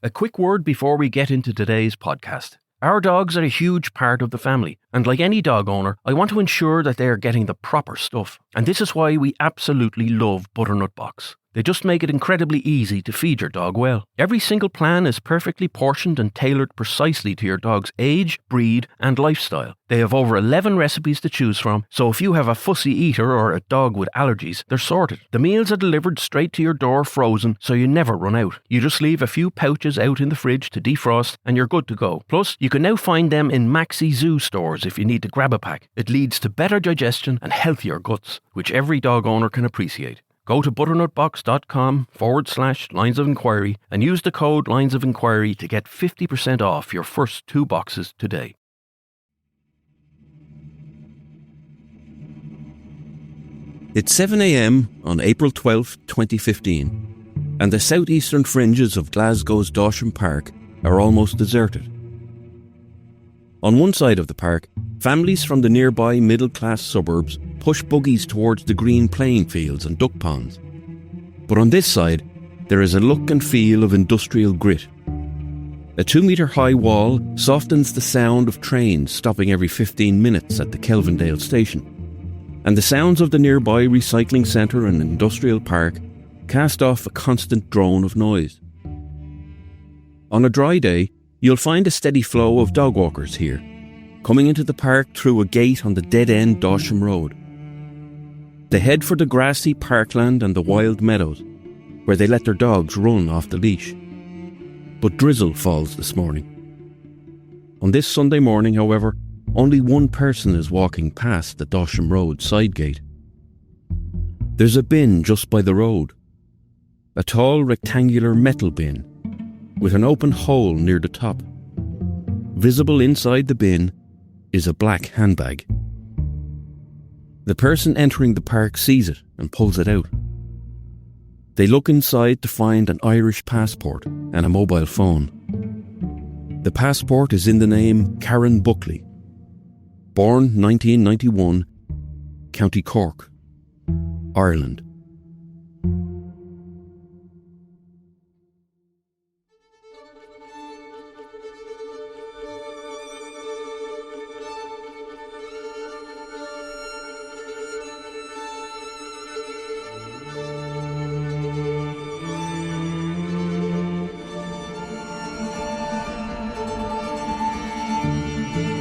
A quick word before we get into today's podcast. Our dogs are a huge part of the family, and like any dog owner, I want to ensure that they are getting the proper stuff. And this is why we absolutely love Butternut Box. They just make it incredibly easy to feed your dog well. Every single plan is perfectly portioned and tailored precisely to your dog's age, breed, and lifestyle. They have over 11 recipes to choose from, so if you have a fussy eater or a dog with allergies, they're sorted. The meals are delivered straight to your door frozen, so you never run out. You just leave a few pouches out in the fridge to defrost and you're good to go. Plus, you can now find them in Maxi Zoo stores if you need to grab a pack. It leads to better digestion and healthier guts, which every dog owner can appreciate. Go to butternutbox.com/lines of enquiry and use the code lines of enquiry to get 50% off your first 2 boxes today. It's 7 a.m. on April 12, 2015, and the southeastern fringes of Glasgow's Dawson Park are almost deserted. On one side of the park, families from the nearby middle-class suburbs push buggies towards the green playing fields and duck ponds. But on this side, there is a look and feel of industrial grit. A 2-metre-high wall softens the sound of trains stopping every 15 minutes at the Kelvindale station, and the sounds of the nearby recycling centre and industrial park cast off a constant drone of noise. On a dry day, you'll find a steady flow of dog walkers here, coming into the park through a gate on the dead-end Dawson Road. They head for the grassy parkland and the wild meadows, where they let their dogs run off the leash. But drizzle falls this morning. On this Sunday morning, however, only one person is walking past the Dawson Road side gate. There's a bin just by the road, a tall rectangular metal bin with an open hole near the top. Visible inside the bin is a black handbag. The person entering the park sees it and pulls it out. They look inside to find an Irish passport and a mobile phone. The passport is in the name Karen Buckley, born 1991, County Cork, Ireland.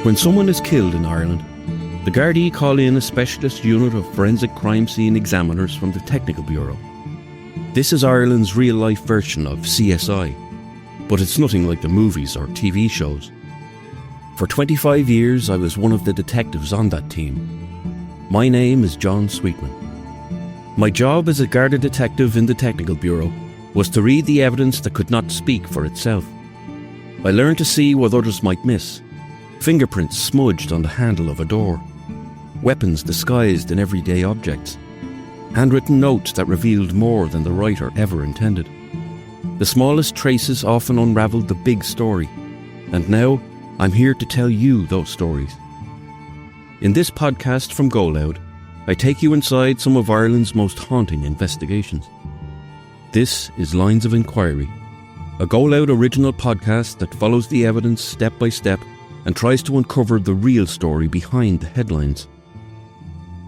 When someone is killed in Ireland, the Gardaí call in a specialist unit of forensic crime scene examiners from the Technical Bureau. This is Ireland's real-life version of CSI, but it's nothing like the movies or TV shows. For 25 years, I was one of the detectives on that team. My name is John Sweetman. My job as a Garda detective in the Technical Bureau was to read the evidence that could not speak for itself. I learned to see what others might miss. Fingerprints smudged on the handle of a door, weapons disguised in everyday objects, handwritten notes that revealed more than the writer ever intended. The smallest traces often unravelled the big story, and now I'm here to tell you those stories. In this podcast from GoLoud, I take you inside some of Ireland's most haunting investigations. This is Lines of Enquiry, a GoLoud original podcast that follows the evidence step by step and tries to uncover the real story behind the headlines.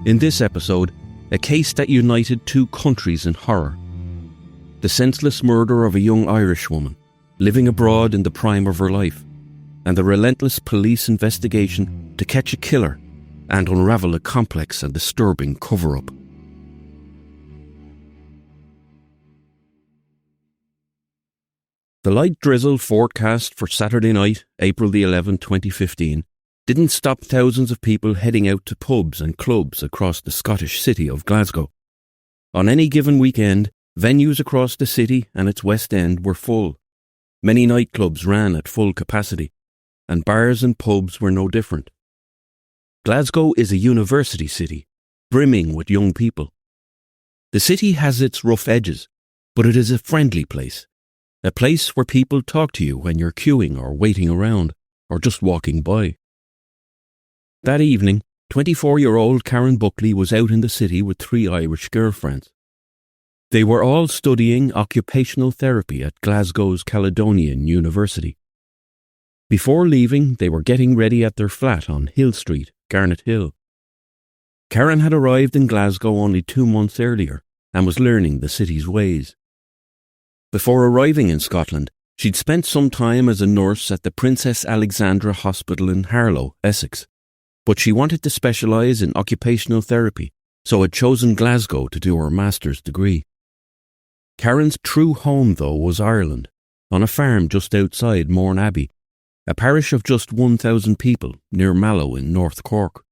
In this episode, a case that united 2 countries in horror. The senseless murder of a young Irish woman, living abroad in the prime of her life, and the relentless police investigation to catch a killer and unravel a complex and disturbing cover-up. The light drizzle forecast for Saturday night, April the 11th, 2015, didn't stop thousands of people heading out to pubs and clubs across the Scottish city of Glasgow. On any given weekend, venues across the city and its West End were full. Many nightclubs ran at full capacity, and bars and pubs were no different. Glasgow is a university city, brimming with young people. The city has its rough edges, but it is a friendly place. A place where people talk to you when you're queuing or waiting around, or just walking by. That evening, 24-year-old Karen Buckley was out in the city with 3 Irish girlfriends. They were all studying occupational therapy at Glasgow's Caledonian University. Before leaving, they were getting ready at their flat on Hill Street, Garnet Hill. Karen had arrived in Glasgow only 2 months earlier and was learning the city's ways. Before arriving in Scotland, she'd spent some time as a nurse at the Princess Alexandra Hospital in Harlow, Essex, but she wanted to specialise in occupational therapy, so had chosen Glasgow to do her master's degree. Karen's true home, though, was Ireland, on a farm just outside Mourne Abbey, a parish of just 1,000 people near Mallow in North Cork.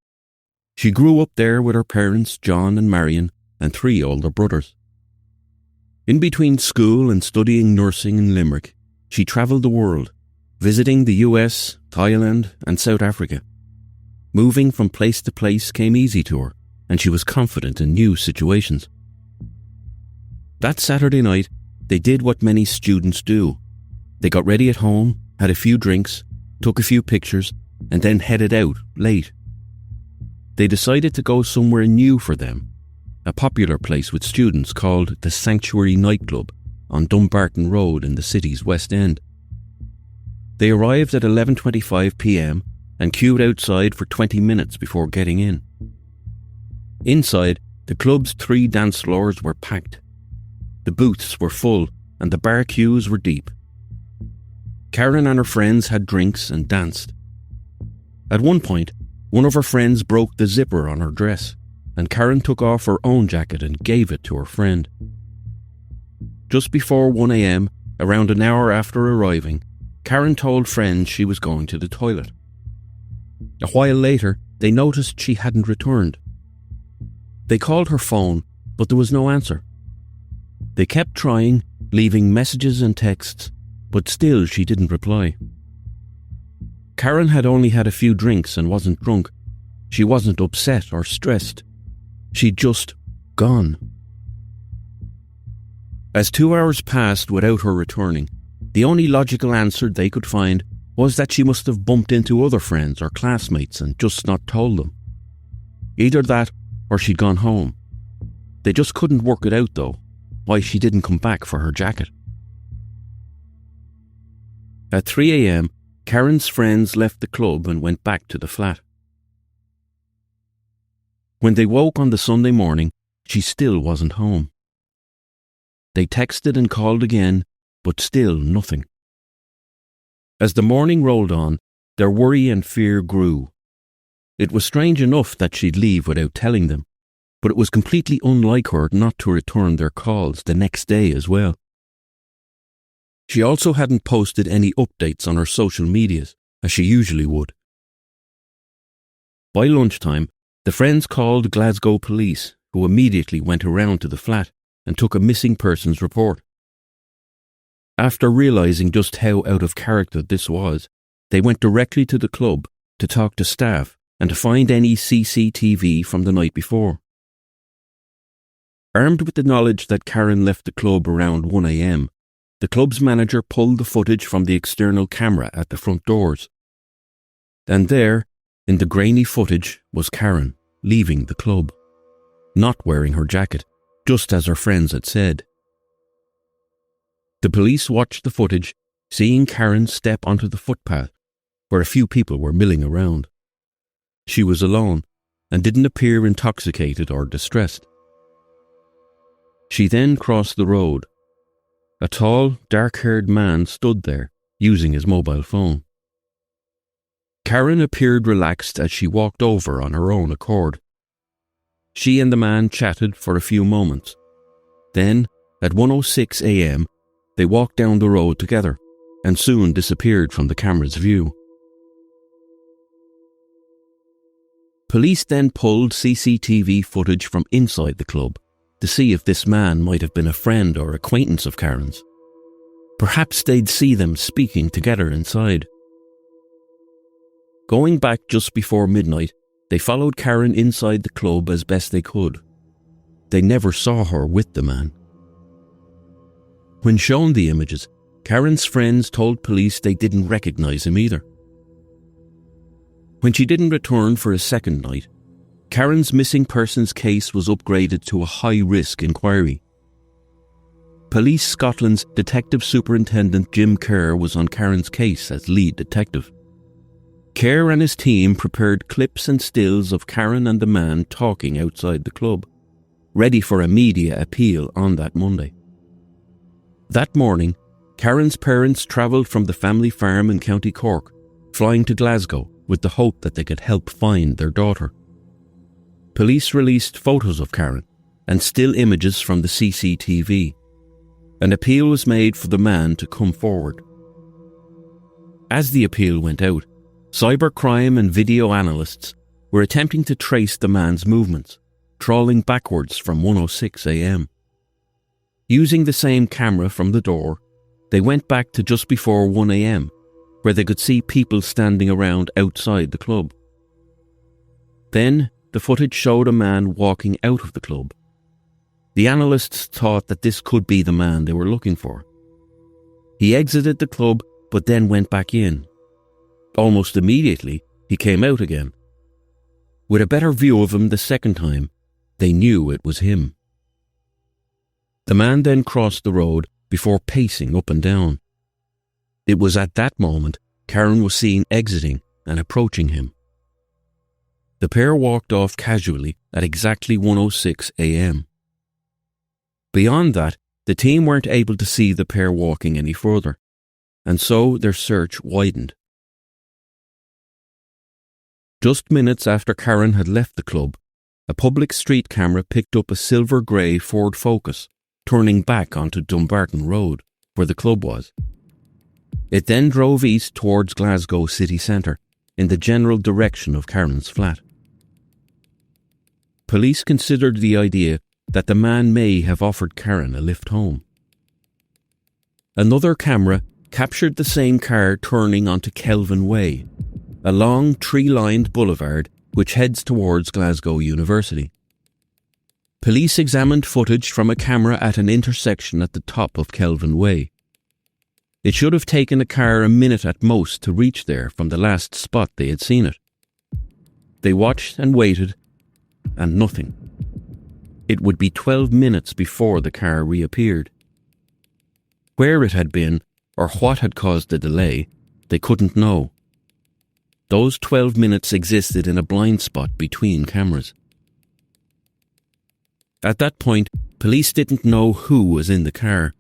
She grew up there with her parents, John and Marion, and 3 older brothers. In between school and studying nursing in Limerick, she travelled the world, visiting the US, Thailand and South Africa. Moving from place to place came easy to her, and she was confident in new situations. That Saturday night, they did what many students do. They got ready at home, had a few drinks, took a few pictures, and then headed out late. They decided to go somewhere new for them, a popular place with students called the Sanctuary nightclub on Dumbarton Road in the city's West End. They arrived at 11:25 p.m. and queued outside for 20 minutes before getting in. Inside, the club's 3 dance floors were packed. The booths were full and the bar queues were deep. Karen and her friends had drinks and danced. At one point, one of her friends broke the zipper on her dress, and Karen took off her own jacket and gave it to her friend. Just before 1 a.m, around an hour after arriving, Karen told friends she was going to the toilet. A while later, they noticed she hadn't returned. They called her phone, but there was no answer. They kept trying, leaving messages and texts, but still she didn't reply. Karen had only had a few drinks and wasn't drunk. She wasn't upset or stressed. She'd just gone. As 2 hours passed without her returning, the only logical answer they could find was that she must have bumped into other friends or classmates and just not told them. Either that or she'd gone home. They just couldn't work it out, though, why she didn't come back for her jacket. At 3 a.m, Karen's friends left the club and went back to the flat. When they woke on the Sunday morning, she still wasn't home. They texted and called again, but still nothing. As the morning rolled on, their worry and fear grew. It was strange enough that she'd leave without telling them, but it was completely unlike her not to return their calls the next day as well. She also hadn't posted any updates on her social medias, as she usually would. By lunchtime, the friends called Glasgow police, who immediately went around to the flat and took a missing persons report. After realising just how out of character this was, they went directly to the club to talk to staff and to find any CCTV from the night before. Armed with the knowledge that Karen left the club around 1 a.m, the club's manager pulled the footage from the external camera at the front doors. And there, in the grainy footage, was Karen leaving the club, not wearing her jacket, just as her friends had said. The police watched the footage, seeing Karen step onto the footpath, where a few people were milling around. She was alone, and didn't appear intoxicated or distressed. She then crossed the road. A tall, dark-haired man stood there, using his mobile phone. Karen appeared relaxed as she walked over on her own accord. She and the man chatted for a few moments. Then, at 1:06 a.m, they walked down the road together, and soon disappeared from the camera's view. Police then pulled CCTV footage from inside the club to see if this man might have been a friend or acquaintance of Karen's. Perhaps they'd see them speaking together inside. Going back just before midnight, they followed Karen inside the club as best they could. They never saw her with the man. When shown the images, Karen's friends told police they didn't recognise him either. When she didn't return for a second night, Karen's missing persons case was upgraded to a high-risk inquiry. Police Scotland's Detective Superintendent Jim Kerr was on Karen's case as lead detective. Kerr and his team prepared clips and stills of Karen and the man talking outside the club, ready for a media appeal on that Monday. That morning, Karen's parents travelled from the family farm in County Cork, flying to Glasgow with the hope that they could help find their daughter. Police released photos of Karen and still images from the CCTV. An appeal was made for the man to come forward. As the appeal went out, cybercrime and video analysts were attempting to trace the man's movements, trawling backwards from 1:06 a.m. Using the same camera from the door, they went back to just before 1 a.m, where they could see people standing around outside the club. Then, the footage showed a man walking out of the club. The analysts thought that this could be the man they were looking for. He exited the club, but then went back in. Almost immediately, he came out again. With a better view of him the second time, they knew it was him. The man then crossed the road before pacing up and down. It was at that moment Karen was seen exiting and approaching him. The pair walked off casually at exactly 1:06 a.m. Beyond that, the team weren't able to see the pair walking any further, and so their search widened. Just minutes after Karen had left the club, a public street camera picked up a silver-grey Ford Focus turning back onto Dumbarton Road, where the club was. It then drove east towards Glasgow city centre, in the general direction of Karen's flat. Police considered the idea that the man may have offered Karen a lift home. Another camera captured the same car turning onto Kelvin Way, a long tree-lined boulevard which heads towards Glasgow University. Police examined footage from a camera at an intersection at the top of Kelvin Way. It should have taken a car a minute at most to reach there from the last spot they had seen it. They watched and waited, and nothing. It would be 12 minutes before the car reappeared. Where it had been, or what had caused the delay, they couldn't know. Those 12 minutes existed in a blind spot between cameras. At that point, police didn't know who was in the car,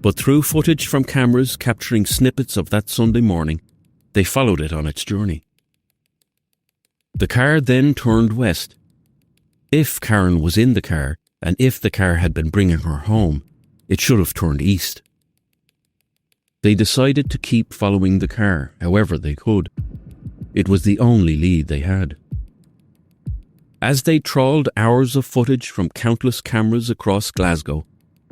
but through footage from cameras capturing snippets of that Sunday morning, they followed it on its journey. The car then turned west. If Karen was in the car, and if the car had been bringing her home, it should have turned east. They decided to keep following the car however they could. It was the only lead they had. As they trawled hours of footage from countless cameras across Glasgow,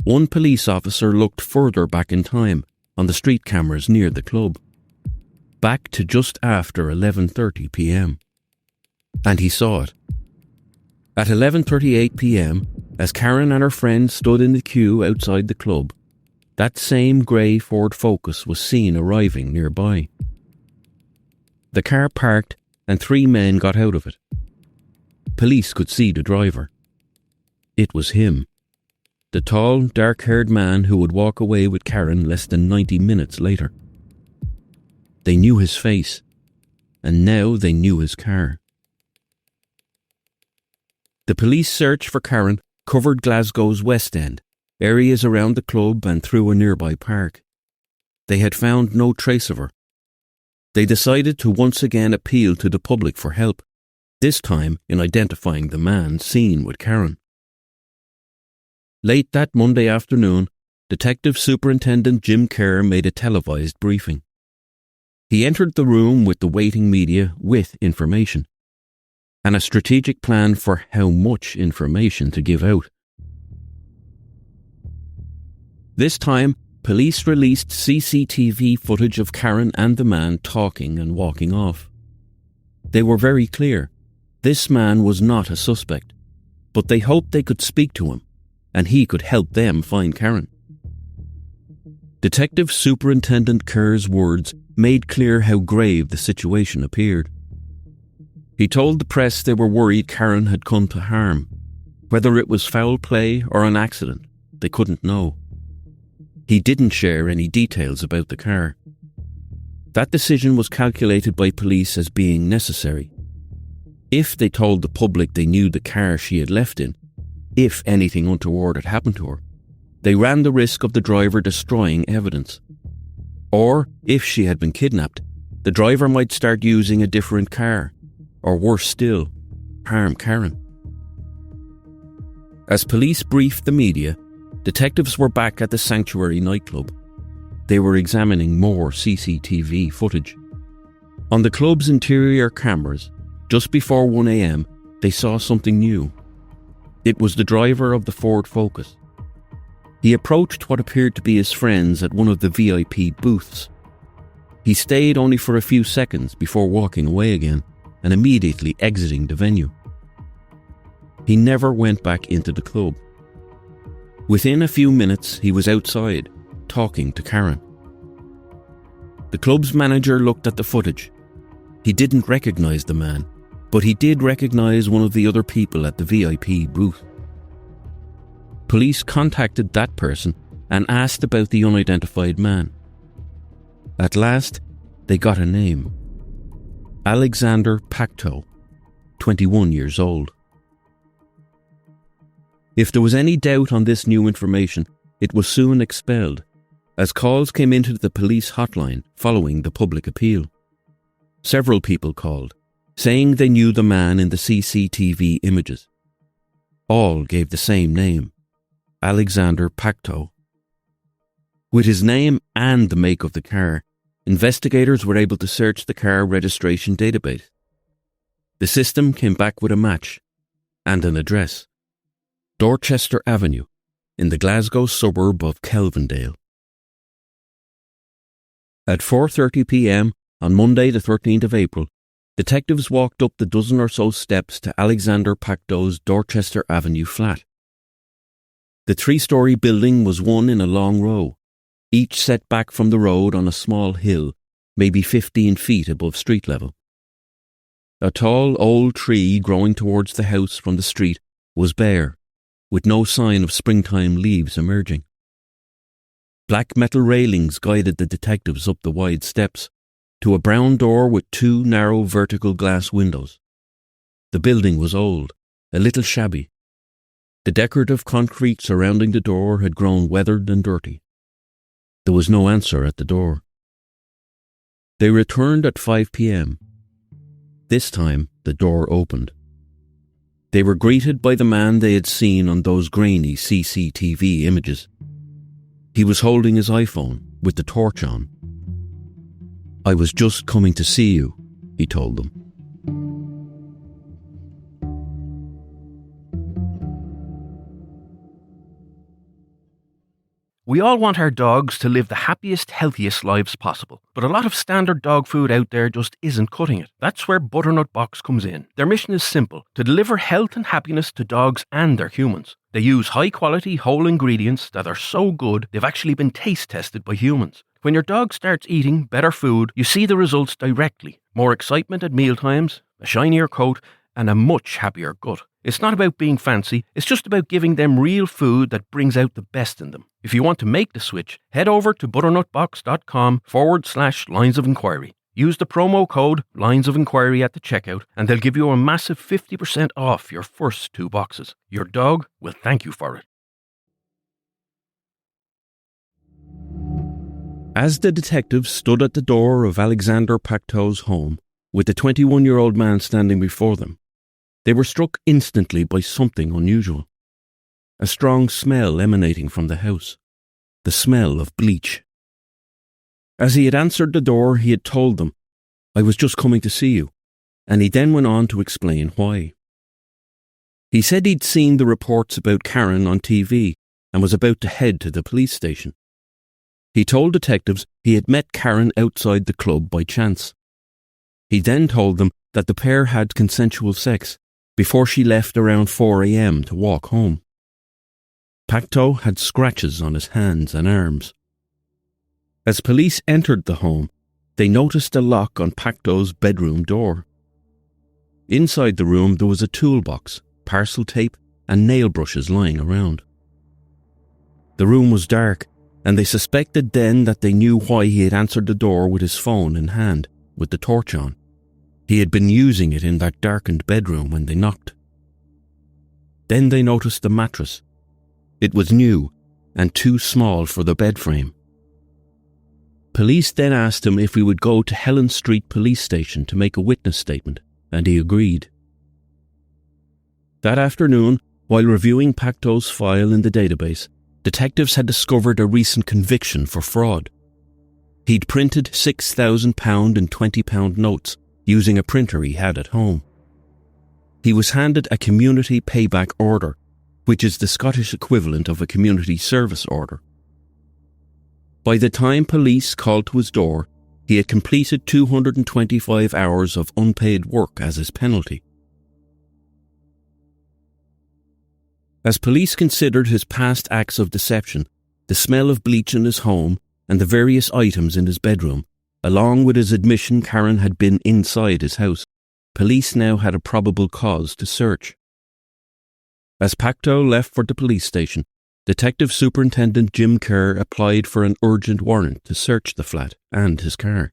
one police officer looked further back in time on the street cameras near the club, back to just after 11:30 p.m. And he saw it. At 11:38 p.m, as Karen and her friend stood in the queue outside the club, that same grey Ford Focus was seen arriving nearby. The car parked and 3 men got out of it. Police could see the driver. It was him, the tall, dark-haired man who would walk away with Karen less than 90 minutes later. They knew his face, and now they knew his car. The police search for Karen covered Glasgow's West End, areas around the club and through a nearby park. They had found no trace of her. They decided to once again appeal to the public for help, this time in identifying the man seen with Karen. Late that Monday afternoon, Detective Superintendent Jim Kerr made a televised briefing. He entered the room with the waiting media with information, and a strategic plan for how much information to give out. This time, police released CCTV footage of Karen and the man talking and walking off. They were very clear. This man was not a suspect, but they hoped they could speak to him, and he could help them find Karen. Detective Superintendent Kerr's words made clear how grave the situation appeared. He told the press they were worried Karen had come to harm. Whether it was foul play or an accident, they couldn't know. He didn't share any details about the car. That decision was calculated by police as being necessary. If they told the public they knew the car she had left in, if anything untoward had happened to her, they ran the risk of the driver destroying evidence. Or, if she had been kidnapped, the driver might start using a different car, or worse still, harm Karen. As police briefed the media, detectives were back at the Sanctuary nightclub. They were examining more CCTV footage. On the club's interior cameras, just before 1 a.m, they saw something new. It was the driver of the Ford Focus. He approached what appeared to be his friends at one of the VIP booths. He stayed only for a few seconds before walking away again and immediately exiting the venue. He never went back into the club. Within a few minutes, he was outside, talking to Karen. The club's manager looked at the footage. He didn't recognise the man, but he did recognise one of the other people at the VIP booth. Police contacted that person and asked about the unidentified man. At last, they got a name. Alexander Pacto, 21 years old. If there was any doubt on this new information, it was soon expelled, as calls came into the police hotline following the public appeal. Several people called, saying they knew the man in the CCTV images. All gave the same name, Alexander Pacto. With his name and the make of the car, investigators were able to search the car registration database. The system came back with a match and an address: Dorchester Avenue, in the Glasgow suburb of Kelvindale. At 4:30 p.m. on Monday the 13th of April, detectives walked up the dozen or so steps to Alexander Pacto's Dorchester Avenue flat. The 3-storey building was one in a long row, each set back from the road on a small hill, maybe 15 feet above street level. A tall old tree growing towards the house from the street was bare, with no sign of springtime leaves emerging. Black metal railings guided the detectives up the wide steps, to a brown door with 2 narrow vertical glass windows. The building was old, a little shabby. The decorative concrete surrounding the door had grown weathered and dirty. There was no answer at the door. They returned at 5 p.m. This time, the door opened. They were greeted by the man they had seen on those grainy CCTV images. He was holding his iPhone with the torch on. "I was just coming to see you," he told them. We all want our dogs to live the happiest, healthiest lives possible, but a lot of standard dog food out there just isn't cutting it. That's where Butternut Box comes in. Their mission is simple: to deliver health and happiness to dogs and their humans. They use high-quality, whole ingredients that are so good they've actually been taste tested by humans. When your dog starts eating better food, you see the results directly. More excitement at mealtimes, a shinier coat, and a much happier gut. It's not about being fancy, it's just about giving them real food that brings out the best in them. If you want to make the switch, head over to butternutbox.com/lines of enquiry. Use the promo code Lines of Enquiry at the checkout and they'll give you a massive 50% off your first 2 boxes. Your dog will thank you for it. As the detectives stood at the door of Alexander Pacto's home, with the 21-year-old man standing before them, they were struck instantly by something unusual. A strong smell emanating from the house. The smell of bleach. As he had answered the door, he had told them, "I was just coming to see you," and he then went on to explain why. He said he'd seen the reports about Karen on TV and was about to head to the police station. He told detectives he had met Karen outside the club by chance. He then told them that the pair had consensual sex before she left around 4 a.m. to walk home. Pacto had scratches on his hands and arms. As police entered the home, they noticed a lock on Pacto's bedroom door. Inside the room there was a toolbox, parcel tape and nail brushes lying around. The room was dark, and they suspected then that they knew why he had answered the door with his phone in hand, with the torch on. He had been using it in that darkened bedroom when they knocked. Then they noticed the mattress. It was new and too small for the bed frame. Police then asked him if he would go to Helen Street Police Station to make a witness statement, and he agreed. That afternoon, while reviewing Pacto's file in the database, detectives had discovered a recent conviction for fraud. He'd printed £6,000 and £20 notes using a printer he had at home. He was handed a community payback order, which is the Scottish equivalent of a community service order. By the time police called to his door, he had completed 225 hours of unpaid work as his penalty. As police considered his past acts of deception, the smell of bleach in his home and the various items in his bedroom, along with his admission Karen had been inside his house, police now had a probable cause to search. As Pacto left for the police station, Detective Superintendent Jim Kerr applied for an urgent warrant to search the flat and his car.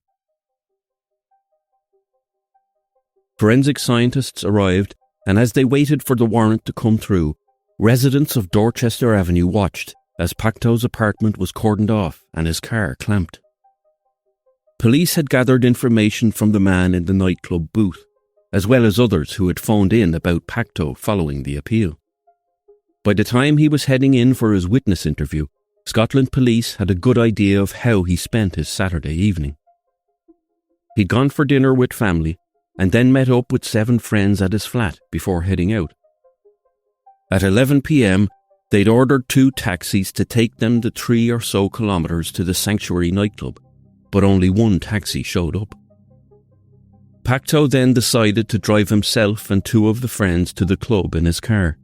Forensic scientists arrived, and as they waited for the warrant to come through, residents of Dorchester Avenue watched as Pacto's apartment was cordoned off and his car clamped. Police had gathered information from the man in the nightclub booth, as well as others who had phoned in about Pacto following the appeal. By the time he was heading in for his witness interview, Scotland Police had a good idea of how he spent his Saturday evening. He'd gone for dinner with family and then met up with 7 friends at his flat before heading out. At 11 p.m, they'd ordered 2 taxis to take them the 3 or so kilometres to the Sanctuary nightclub, but only 1 taxi showed up. Pacto then decided to drive himself and 2 of the friends to the club in his car.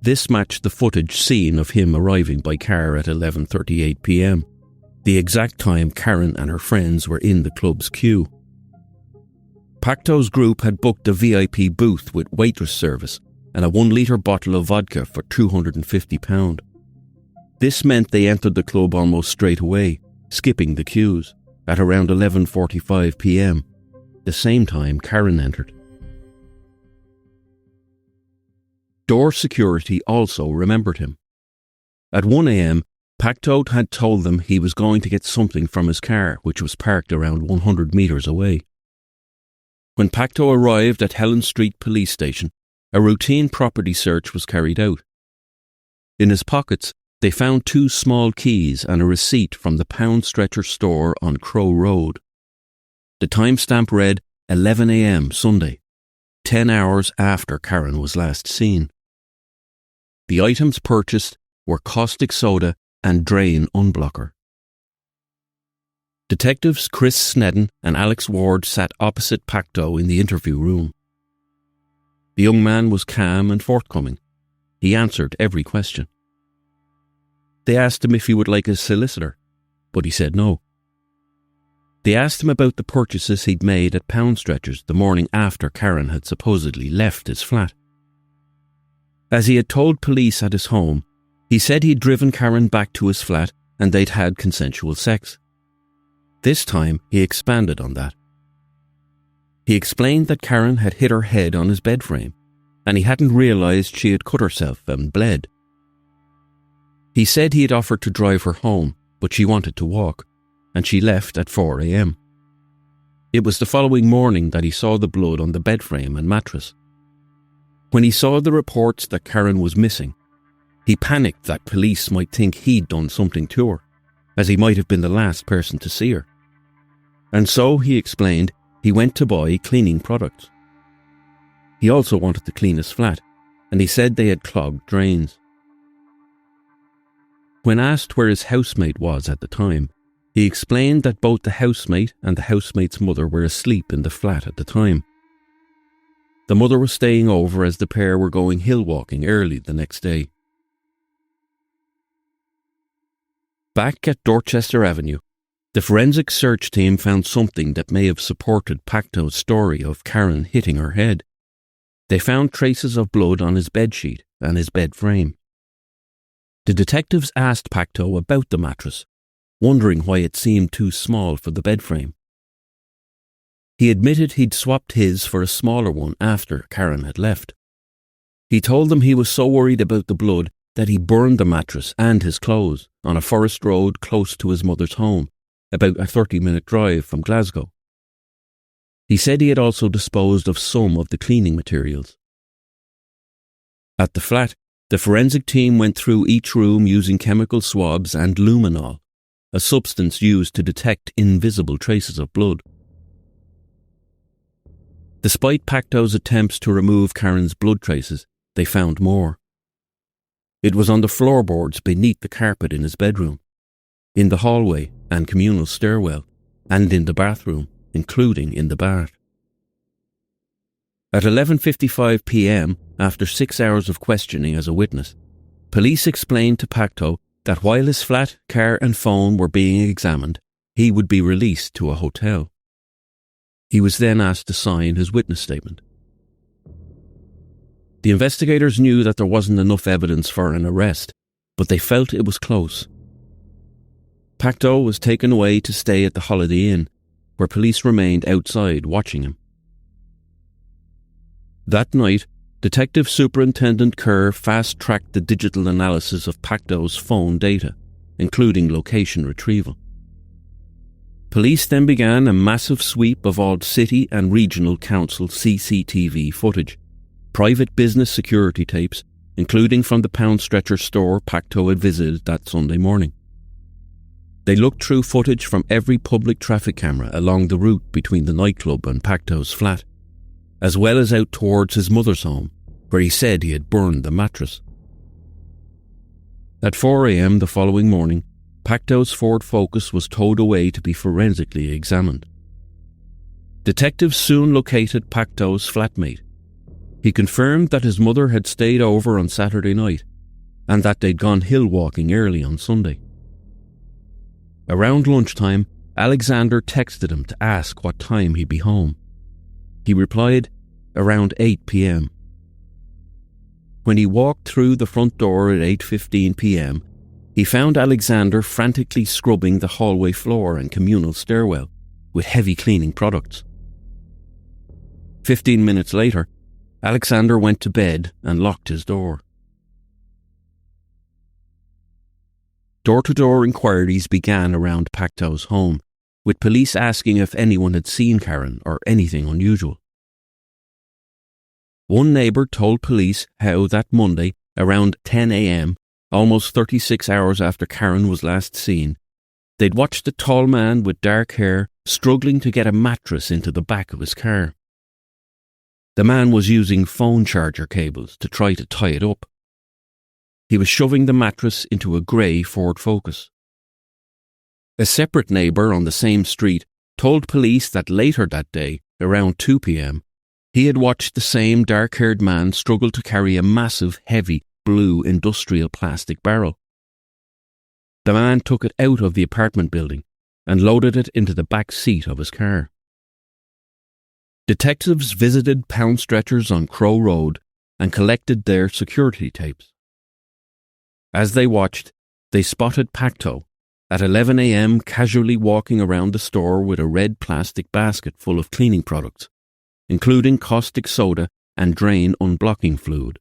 This matched the footage seen of him arriving by car at 11:38 p.m, the exact time Karen and her friends were in the club's queue. Pacto's group had booked a VIP booth with waitress service and a 1-litre bottle of vodka for £250. This meant they entered the club almost straight away, skipping the queues, at around 11:45 p.m, the same time Karen entered. Door security also remembered him. At 1 a.m, Pacto had told them he was going to get something from his car, which was parked around 100 metres away. When Pacto arrived at Helen Street Police Station, a routine property search was carried out. In his pockets, they found 2 small keys and a receipt from the Pound Stretcher store on Crow Road. The timestamp read 11 a.m. Sunday, 10 hours after Karen was last seen. The items purchased were caustic soda and drain unblocker. Detectives Chris Snedden and Alex Ward sat opposite Pacto in the interview room. The young man was calm and forthcoming. He answered every question. They asked him if he would like a solicitor, but he said no. They asked him about the purchases he'd made at Pound Stretchers the morning after Karen had supposedly left his flat. As he had told police at his home, he said he'd driven Karen back to his flat and they'd had consensual sex. This time, he expanded on that. He explained that Karen had hit her head on his bed frame, and he hadn't realised she had cut herself and bled. He said he had offered to drive her home, but she wanted to walk, and she left at 4 a.m. It was the following morning that he saw the blood on the bed frame and mattress. When he saw the reports that Karen was missing, he panicked that police might think he'd done something to her, as he might have been the last person to see her. And so, he explained, he went to buy cleaning products. He also wanted to clean his flat, and he said they had clogged drains. When asked where his housemate was at the time, he explained that both the housemate and the housemate's mother were asleep in the flat at the time. The mother was staying over as the pair were going hill walking early the next day. Back at Dorchester Avenue, the forensic search team found something that may have supported Pacto's story of Karen hitting her head. They found traces of blood on his bedsheet and his bed frame. The detectives asked Pacto about the mattress, wondering why it seemed too small for the bed frame. He admitted he'd swapped his for a smaller one after Karen had left. He told them he was so worried about the blood that he burned the mattress and his clothes on a forest road close to his mother's home, about a 30-minute drive from Glasgow. He said he had also disposed of some of the cleaning materials. At the flat, the forensic team went through each room using chemical swabs and luminol, a substance used to detect invisible traces of blood. Despite Pacto's attempts to remove Karen's blood traces, they found more. It was on the floorboards beneath the carpet in his bedroom, in the hallway and communal stairwell, and in the bathroom, including in the bath. At 11:55 p.m, after 6 hours of questioning as a witness, police explained to Pacto that while his flat, car and phone were being examined, he would be released to a hotel. He was then asked to sign his witness statement. The investigators knew that there wasn't enough evidence for an arrest, but they felt it was close. Pacto was taken away to stay at the Holiday Inn, where police remained outside watching him. That night, Detective Superintendent Kerr fast-tracked the digital analysis of Pacto's phone data, including location retrieval. Police then began a massive sweep of all city and regional council CCTV footage, private business security tapes, including from the Pound Stretcher store Pacto had visited that Sunday morning. They looked through footage from every public traffic camera along the route between the nightclub and Pacto's flat, as well as out towards his mother's home, where he said he had burned the mattress. At 4 a.m. the following morning, Pacto's Ford Focus was towed away to be forensically examined. Detectives soon located Pacto's flatmate. He confirmed that his mother had stayed over on Saturday night and that they'd gone hill walking early on Sunday. Around lunchtime, Alexander texted him to ask what time he'd be home. He replied, around 8 p.m. When he walked through the front door at 8:15 p.m, he found Alexander frantically scrubbing the hallway floor and communal stairwell with heavy cleaning products. 15 minutes later, Alexander went to bed and locked his door. Door-to-door inquiries began around Pacto's home, with police asking if anyone had seen Karen or anything unusual. One neighbour told police how that Monday, around 10 a.m, almost 36 hours after Karen was last seen, they'd watched a tall man with dark hair struggling to get a mattress into the back of his car. The man was using phone charger cables to try to tie it up. He was shoving the mattress into a grey Ford Focus. A separate neighbour on the same street told police that later that day, around 2 p.m, he had watched the same dark-haired man struggle to carry a massive, heavy, blue industrial plastic barrel. The man took it out of the apartment building and loaded it into the back seat of his car. Detectives visited Pound Stretchers on Crow Road and collected their security tapes. As they watched, they spotted Pacto at 11 a.m. casually walking around the store with a red plastic basket full of cleaning products, including caustic soda and drain unblocking fluid.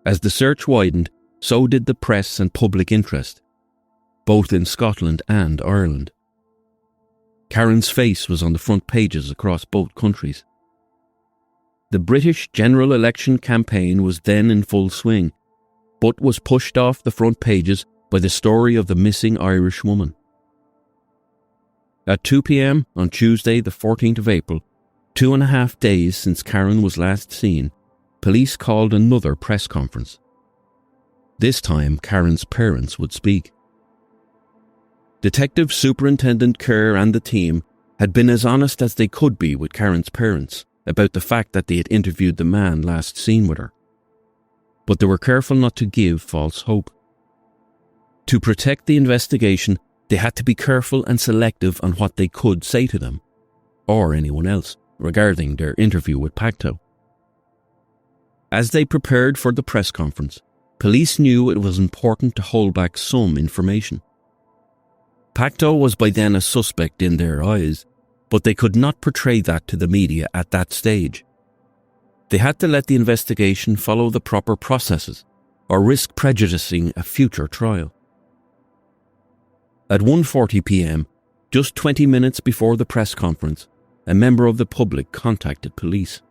As the search widened, so did the press and public interest, both in Scotland and Ireland. Karen's face was on the front pages across both countries. The British general election campaign was then in full swing, but was pushed off the front pages by the story of the missing Irish woman. At 2 p.m. on Tuesday the 14th of April, 2.5 days since Karen was last seen, police called another press conference. This time Karen's parents would speak. Detective Superintendent Kerr and the team had been as honest as they could be with Karen's parents about the fact that they had interviewed the man last seen with her. But they were careful not to give false hope. To protect the investigation, they had to be careful and selective on what they could say to them, or anyone else, regarding their interview with Pacto. As they prepared for the press conference, police knew it was important to hold back some information. Pacto was by then a suspect in their eyes, but they could not portray that to the media at that stage. They had to let the investigation follow the proper processes, or risk prejudicing a future trial. At 1:40 p.m, just 20 minutes before the press conference, a member of the public contacted police.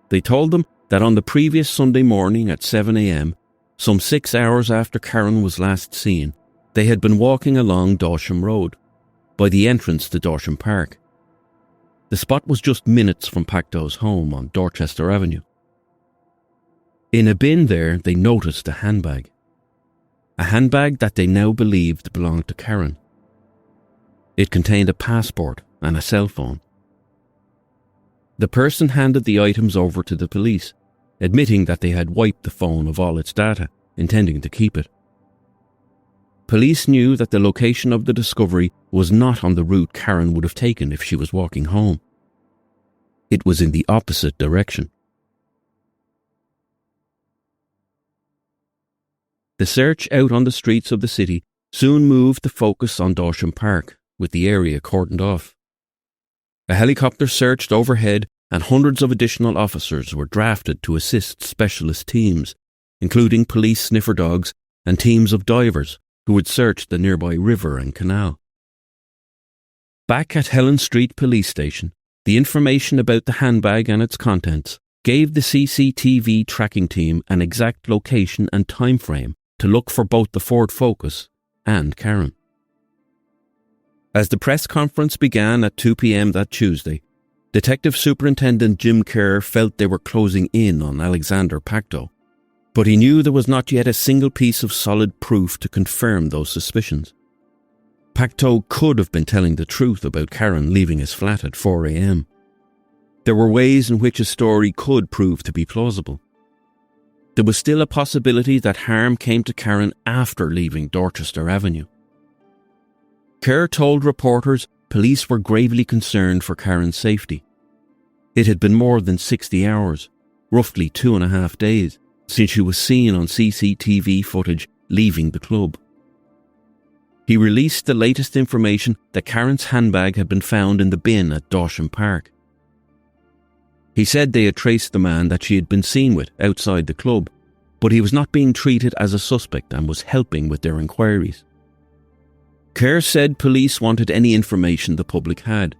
They told them that on the previous Sunday morning at 7 a.m, some 6 hours after Karen was last seen, they had been walking along Dawsham Road, by the entrance to Dawsham Park. The spot was just minutes from Pacto's home on Dorchester Avenue. In a bin there, they noticed a handbag. A handbag that they now believed belonged to Karen. It contained a passport and a cell phone. The person handed the items over to the police, admitting that they had wiped the phone of all its data, intending to keep it. Police knew that the location of the discovery was not on the route Karen would have taken if she was walking home. It was in the opposite direction. The search out on the streets of the city soon moved to focus on Dawsham Park, with the area cordoned off. A helicopter searched overhead and hundreds of additional officers were drafted to assist specialist teams, including police sniffer dogs and teams of divers who would search the nearby river and canal. Back at Helen Street Police Station, the information about the handbag and its contents gave the CCTV tracking team an exact location and time frame to look for both the Ford Focus and Karen. As the press conference began at 2 p.m. that Tuesday, Detective Superintendent Jim Kerr felt they were closing in on Alexander Pacto, but he knew there was not yet a single piece of solid proof to confirm those suspicions. Pacto could have been telling the truth about Karen leaving his flat at 4 a.m. There were ways in which his story could prove to be plausible. There was still a possibility that harm came to Karen after leaving Dorchester Avenue. Kerr told reporters police were gravely concerned for Karen's safety. It had been more than 60 hours, roughly 2.5 days, since she was seen on CCTV footage leaving the club. He released the latest information that Karen's handbag had been found in the bin at Dawsham Park. He said they had traced the man that she had been seen with outside the club, but he was not being treated as a suspect and was helping with their inquiries. Kerr said police wanted any information the public had,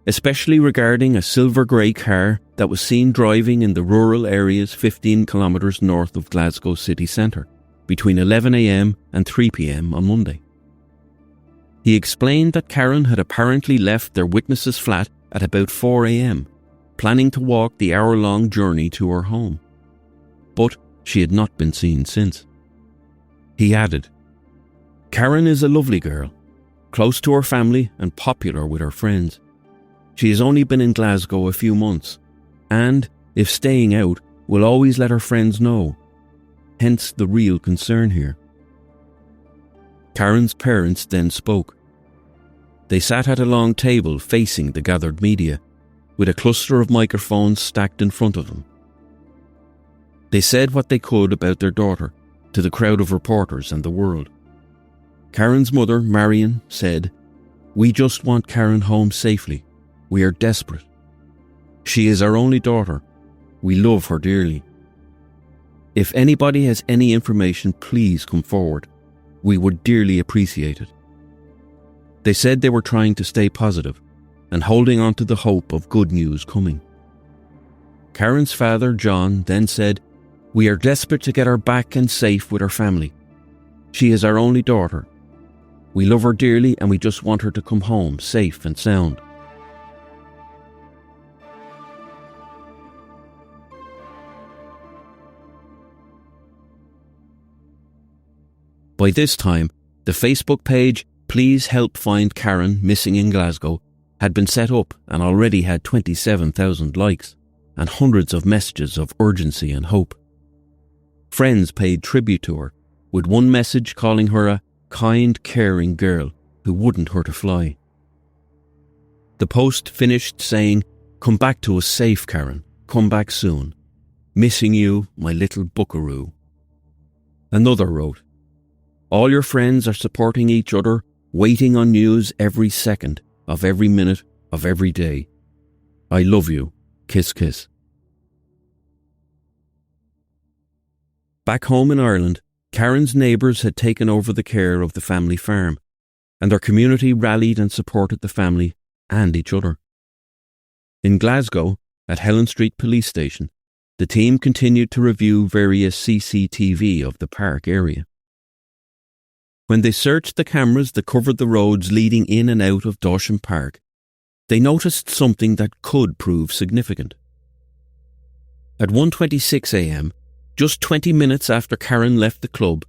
especially regarding a silver grey car that was seen driving in the rural areas 15 kilometres north of Glasgow city centre between 11 a.m. and 3 p.m. on Monday. He explained that Karen had apparently left their witness's flat at about 4 a.m, planning to walk the hour-long journey to her home. But she had not been seen since. He added, "Karen is a lovely girl, close to her family and popular with her friends. She has only been in Glasgow a few months, and, if staying out, will always let her friends know. Hence the real concern here." Karen's parents then spoke. They sat at a long table facing the gathered media, with a cluster of microphones stacked in front of them. They said what they could about their daughter to the crowd of reporters and the world. Karen's mother, Marion, said, "We just want Karen home safely. We are desperate. She is our only daughter. We love her dearly. If anybody has any information, please come forward. We would dearly appreciate it." They said they were trying to stay positive and holding on to the hope of good news coming. Karen's father, John, then said, "We are desperate to get her back and safe with her family. She is our only daughter. We love her dearly and we just want her to come home safe and sound." By this time, the Facebook page "Please Help Find Karen Missing in Glasgow" had been set up and already had 27,000 likes and hundreds of messages of urgency and hope. Friends paid tribute to her, with one message calling her a kind, caring girl who wouldn't hurt a fly. The post finished saying, "Come back to us safe, Karen. Come back soon. Missing you, my little buckaroo. Another wrote, all your friends are supporting each other, waiting on news every second of every minute of every day. I love you. Kiss, kiss. Back home in Ireland, Karen's neighbours had taken over the care of the family farm, and their community rallied and supported the family and each other. In Glasgow, at Helen Street Police Station, the team continued to review various CCTV of the park area. When they searched the cameras that covered the roads leading in and out of Dawson Park, they noticed something that could prove significant. At 1:26 a.m, just 20 minutes after Karen left the club,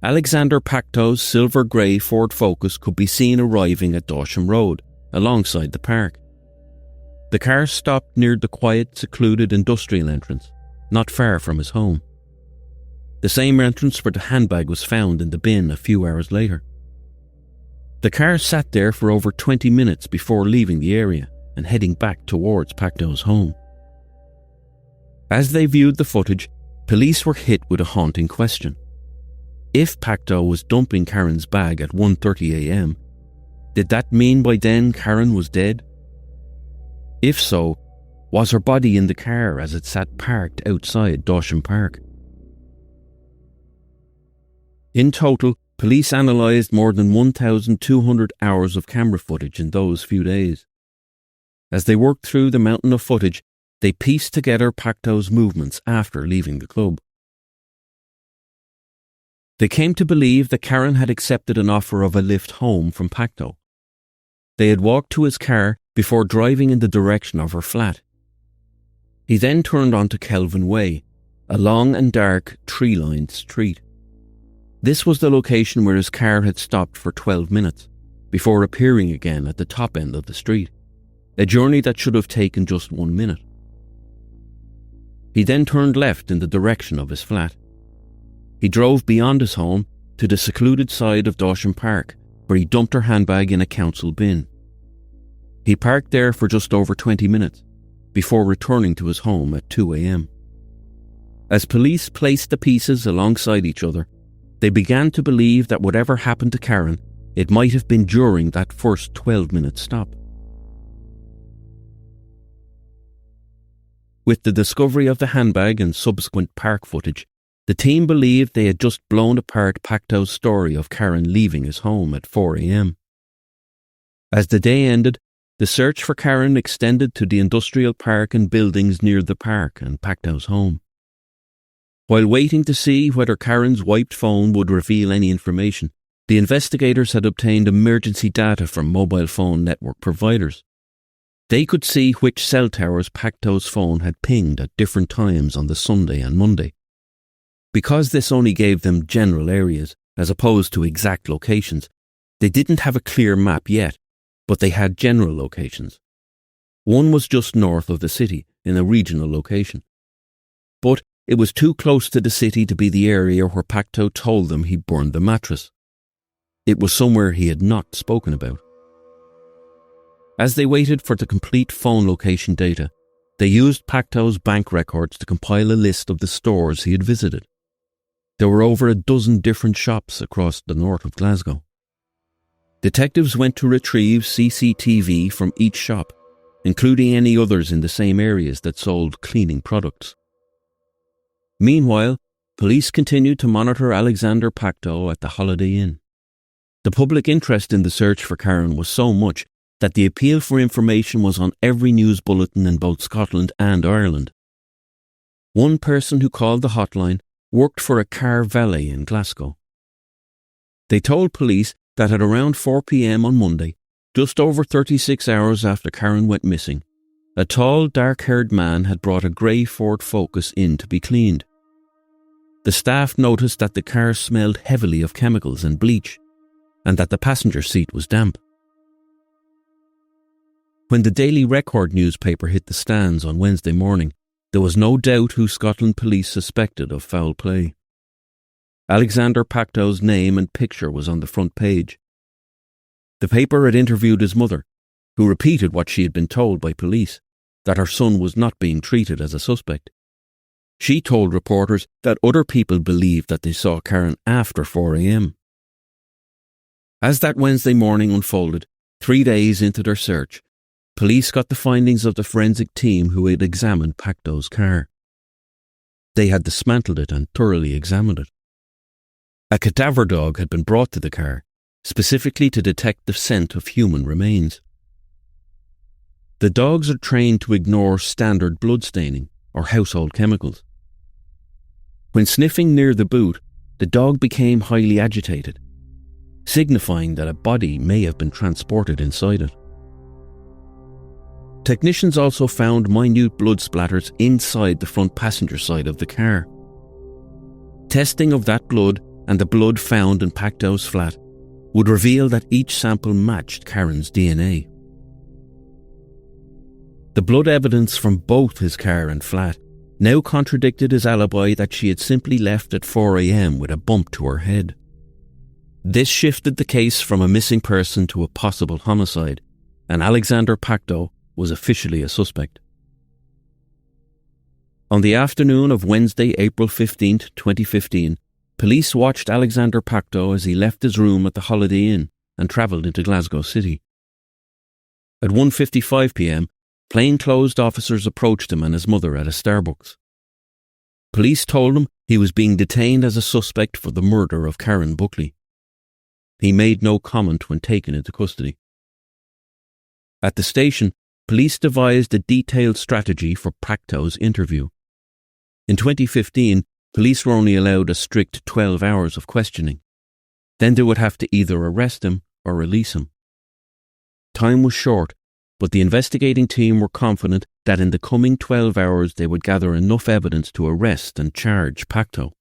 Alexander Pacto's silver grey Ford Focus could be seen arriving at Dawson Road, alongside the park. The car stopped near the quiet, secluded industrial entrance, not far from his home. The same entrance where the handbag was found in the bin a few hours later. The car sat there for over 20 minutes before leaving the area and heading back towards Pacto's home. As they viewed the footage, police were hit with a haunting question. If Pacto was dumping Karen's bag at 1:30 a.m, did that mean by then Karen was dead? If so, was her body in the car as it sat parked outside Dawson Park? In total, police analysed more than 1,200 hours of camera footage in those few days. As they worked through the mountain of footage, they pieced together Pacto's movements after leaving the club. They came to believe that Karen had accepted an offer of a lift home from Pacto. They had walked to his car before driving in the direction of her flat. He then turned onto Kelvin Way, a long and dark, tree-lined street. This was the location where his car had stopped for 12 minutes, before appearing again at the top end of the street, a journey that should have taken just 1 minute. He then turned left in the direction of his flat. He drove beyond his home to the secluded side of Dawson Park, where he dumped her handbag in a council bin. He parked there for just over 20 minutes, before returning to his home at 2 a.m. As police placed the pieces alongside each other, they began to believe that whatever happened to Karen, it might have been during that first 12-minute stop. With the discovery of the handbag and subsequent park footage, the team believed they had just blown apart Pacto's story of Karen leaving his home at 4 a.m. As the day ended, the search for Karen extended to the industrial park and buildings near the park and Pacto's home. While waiting to see whether Karen's wiped phone would reveal any information, the investigators had obtained emergency data from mobile phone network providers. They could see which cell towers Pacto's phone had pinged at different times on the Sunday and Monday. Because this only gave them general areas, as opposed to exact locations, they didn't have a clear map yet, but they had general locations. One was just north of the city, in a regional location. But it was too close to the city to be the area where Pacto told them he burned the mattress. It was somewhere he had not spoken about. As they waited for the complete phone location data, they used Pacto's bank records to compile a list of the stores he had visited. There were over a dozen different shops across the north of Glasgow. Detectives went to retrieve CCTV from each shop, including any others in the same areas that sold cleaning products. Meanwhile, police continued to monitor Alexander Pacto at the Holiday Inn. The public interest in the search for Karen was so much that the appeal for information was on every news bulletin in both Scotland and Ireland. One person who called the hotline worked for a car valet in Glasgow. They told police that at around 4 p.m. on Monday, just over 36 hours after Karen went missing, a tall, dark-haired man had brought a grey Ford Focus in to be cleaned. The staff noticed that the car smelled heavily of chemicals and bleach, and that the passenger seat was damp. When the Daily Record newspaper hit the stands on Wednesday morning, there was no doubt who Scotland police suspected of foul play. Alexander Pacto's name and picture was on the front page. The paper had interviewed his mother, who repeated what she had been told by police, that her son was not being treated as a suspect. She told reporters that other people believed that they saw Karen after 4 a.m. As that Wednesday morning unfolded, 3 days into their search, police got the findings of the forensic team who had examined Pacto's car. They had dismantled it and thoroughly examined it. A cadaver dog had been brought to the car, specifically to detect the scent of human remains. The dogs are trained to ignore standard blood staining or household chemicals. When sniffing near the boot, the dog became highly agitated, signifying that a body may have been transported inside it. Technicians also found minute blood splatters inside the front passenger side of the car. Testing of that blood and the blood found in Pacto's flat would reveal that each sample matched Karen's DNA. The blood evidence from both his car and flat now contradicted his alibi that she had simply left at 4 a.m. with a bump to her head. This shifted the case from a missing person to a possible homicide, and Alexander Pacto was officially a suspect. On the afternoon of Wednesday, April 15, 2015, police watched Alexander Pacto as he left his room at the Holiday Inn and travelled into Glasgow City. At 1:55 p.m, plainclothes officers approached him and his mother at a Starbucks. Police told him he was being detained as a suspect for the murder of Karen Buckley. He made no comment when taken into custody. At the station, police devised a detailed strategy for Pacto's interview. In 2015, police were only allowed a strict 12 hours of questioning. Then they would have to either arrest him or release him. Time was short, but the investigating team were confident that in the coming 12 hours they would gather enough evidence to arrest and charge Pacto.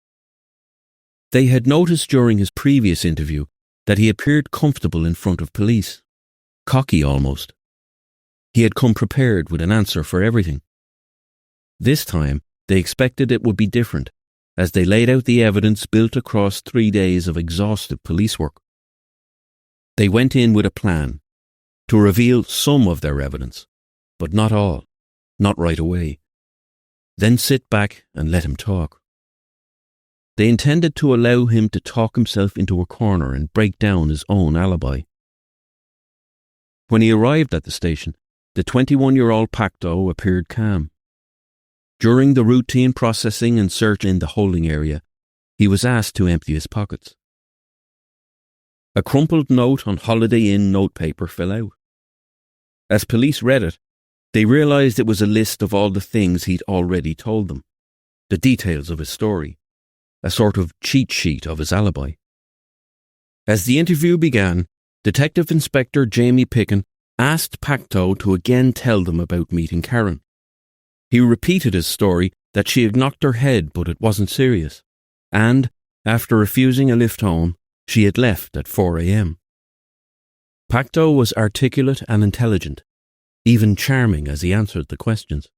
They had noticed during his previous interview that he appeared comfortable in front of police, cocky almost. He had come prepared with an answer for everything. This time, they expected it would be different, as they laid out the evidence built across 3 days of exhaustive police work. They went in with a plan, to reveal some of their evidence, but not all, not right away. Then sit back and let him talk. They intended to allow him to talk himself into a corner and break down his own alibi. When he arrived at the station, the 21-year-old Pacto appeared calm. During the routine processing and search in the holding area, he was asked to empty his pockets. A crumpled note on Holiday Inn notepaper fell out. As police read it, they realised it was a list of all the things he'd already told them, the details of his story, a sort of cheat sheet of his alibi. As the interview began, Detective Inspector Jamie Picken asked Pacto to again tell them about meeting Karen. He repeated his story that she had knocked her head but it wasn't serious, and, after refusing a lift home, she had left at 4 a.m. Pacto was articulate and intelligent, even charming as he answered the questions.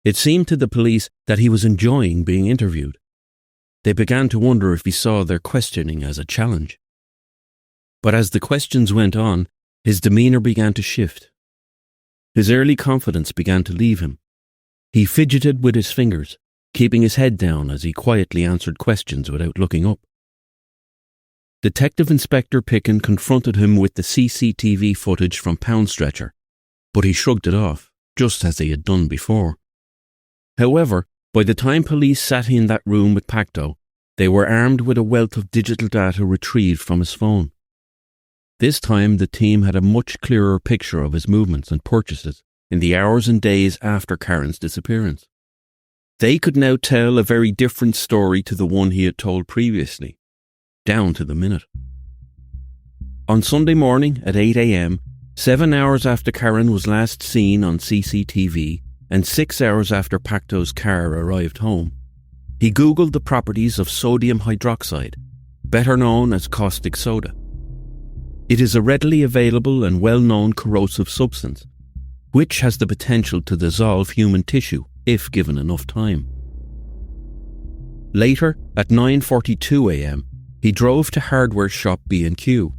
It seemed to the police that he was enjoying being interviewed. They began to wonder if he saw their questioning as a challenge. But as the questions went on, his demeanour began to shift. His early confidence began to leave him. He fidgeted with his fingers, keeping his head down as he quietly answered questions without looking up. Detective Inspector Picken confronted him with the CCTV footage from Pound Stretcher, but he shrugged it off, just as he had done before. However, by the time police sat in that room with Pacto, they were armed with a wealth of digital data retrieved from his phone. This time the team had a much clearer picture of his movements and purchases in the hours and days after Karen's disappearance. They could now tell a very different story to the one he had told previously, down to the minute. On Sunday morning at 8 a.m, 7 hours after Karen was last seen on CCTV and 6 hours after Pacto's car arrived home, he Googled the properties of sodium hydroxide, better known as caustic soda. It is a readily available and well-known corrosive substance, which has the potential to dissolve human tissue if given enough time. Later, at 9:42 a.m, he drove to hardware shop B&Q.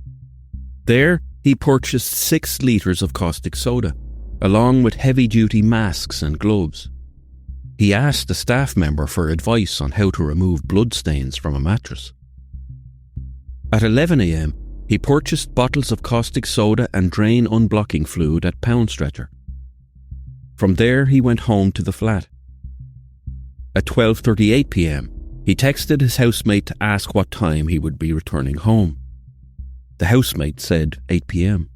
There, he purchased 6 litres of caustic soda, along with heavy-duty masks and gloves. He asked a staff member for advice on how to remove bloodstains from a mattress. At 11 a.m, he purchased bottles of caustic soda and drain unblocking fluid at Pound Stretcher. From there, he went home to the flat. At 12:38 p.m, he texted his housemate to ask what time he would be returning home. The housemate said 8 p.m.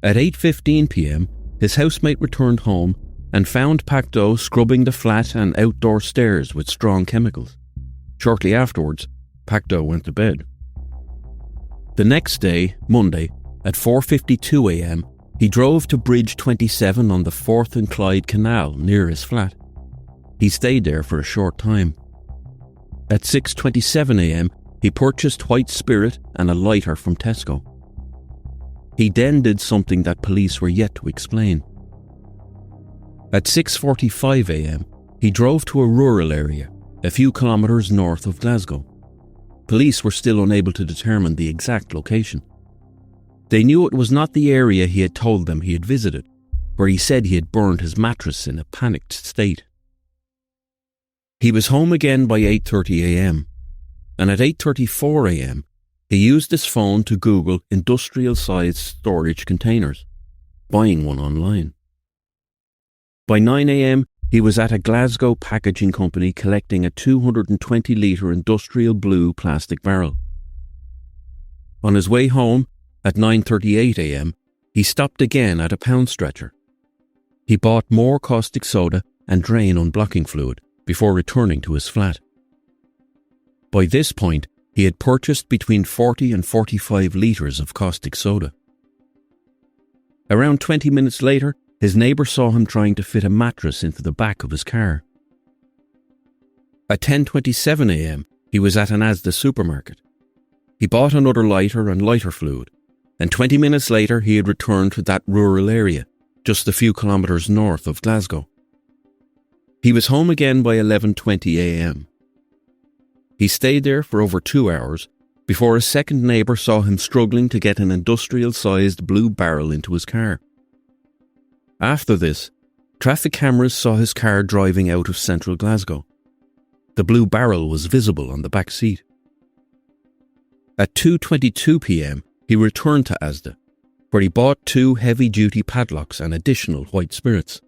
At 8:15 p.m, his housemate returned home and found Pacto scrubbing the flat and outdoor stairs with strong chemicals. Shortly afterwards, Pacto went to bed. The next day, Monday, at 4:52 a.m, he drove to Bridge 27 on the Forth and Clyde Canal near his flat. He stayed there for a short time. At 6:27 a.m, he purchased white spirit and a lighter from Tesco. He then did something that police were yet to explain. At 6:45 a.m, he drove to a rural area, a few kilometres north of Glasgow. Police were still unable to determine the exact location. They knew it was not the area he had told them he had visited, where he said he had burned his mattress in a panicked state. He was home again by 8:30 a.m, and at 8:34 a.m, he used his phone to Google industrial-sized storage containers, buying one online. By 9 a.m, he was at a Glasgow packaging company collecting a 220-litre industrial blue plastic barrel. On his way home, at 9:38 a.m, he stopped again at a Pound Stretcher. He bought more caustic soda and drain unblocking fluid before returning to his flat. By this point, he had purchased between 40 and 45 litres of caustic soda. Around 20 minutes later, his neighbour saw him trying to fit a mattress into the back of his car. At 10:27 a.m, he was at an Asda supermarket. He bought another lighter and lighter fluid, and 20 minutes later he had returned to that rural area, just a few kilometres north of Glasgow. He was home again by 11:20 a.m. He stayed there for over 2 hours before a second neighbour saw him struggling to get an industrial-sized blue barrel into his car. After this, traffic cameras saw his car driving out of central Glasgow. The blue barrel was visible on the back seat. At 2:22 p.m, he returned to Asda, where he bought 2 heavy-duty padlocks and additional white spirits.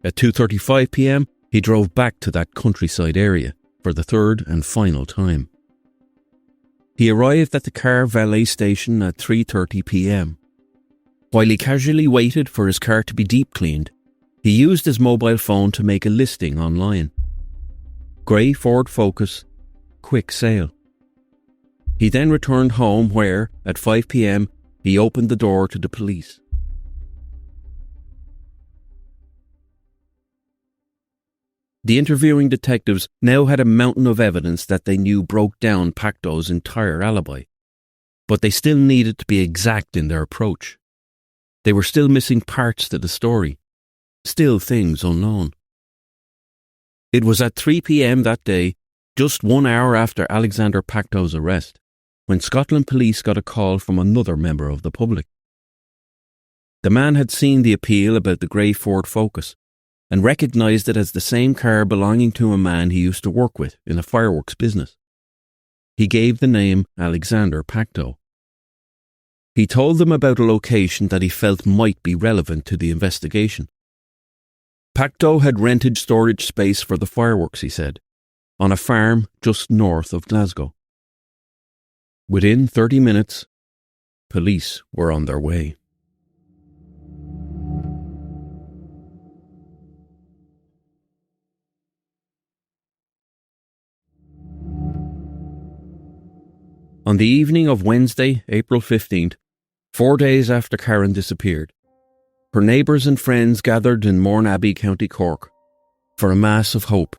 At 2:35 p.m, he drove back to that countryside area for the third and final time. He arrived at the car valet station at 3:30 p.m. While he casually waited for his car to be deep cleaned, he used his mobile phone to make a listing online. Grey Ford Focus, quick sale. He then returned home where, at 5 p.m, he opened the door to the police. The interviewing detectives now had a mountain of evidence that they knew broke down Pacto's entire alibi, but they still needed to be exact in their approach. They were still missing parts to the story, still things unknown. It was at 3 p.m. that day, just 1 hour after Alexander Pacto's arrest, when Scotland Police got a call from another member of the public. The man had seen the appeal about the grey Ford Focus and recognised it as the same car belonging to a man he used to work with in a fireworks business. He gave the name Alexander Pacto. He told them about a location that he felt might be relevant to the investigation. Pacto had rented storage space for the fireworks, he said, on a farm just north of Glasgow. Within 30 minutes, police were on their way. On the evening of Wednesday, April 15th, 4 days after Karen disappeared, her neighbours and friends gathered in Mourneabbey, County Cork, for a mass of hope.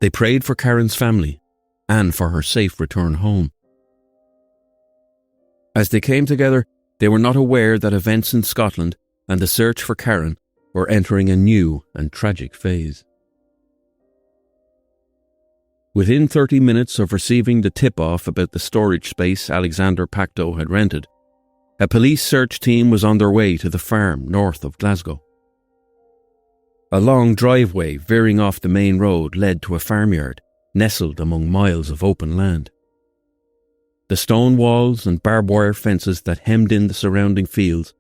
They prayed for Karen's family and for her safe return home. As they came together, they were not aware that events in Scotland and the search for Karen were entering a new and tragic phase. Within 30 minutes of receiving the tip-off about the storage space Alexander Pacto had rented, a police search team was on their way to the farm north of Glasgow. A long driveway veering off the main road led to a farmyard, nestled among miles of open land. The stone walls and barbed wire fences that hemmed in the surrounding fields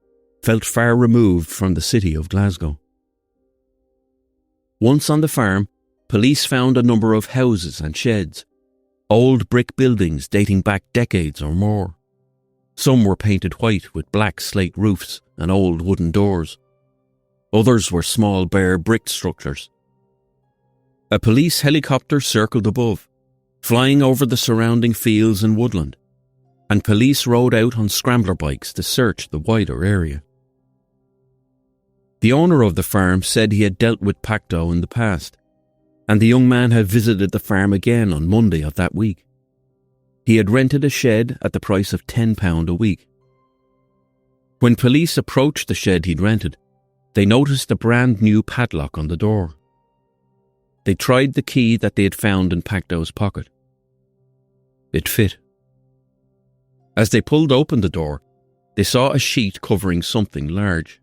felt far removed from the city of Glasgow. Once on the farm, police found a number of houses and sheds, old brick buildings dating back decades or more. Some were painted white with black slate roofs and old wooden doors. Others were small bare brick structures. A police helicopter circled above, flying over the surrounding fields and woodland, and police rode out on scrambler bikes to search the wider area. The owner of the farm said he had dealt with Pacto in the past, and the young man had visited the farm again on Monday of that week. He had rented a shed at the price of £10 a week. When police approached the shed he'd rented, they noticed a brand new padlock on the door. They tried the key that they had found in Pacto's pocket. It fit. As they pulled open the door, they saw a sheet covering something large.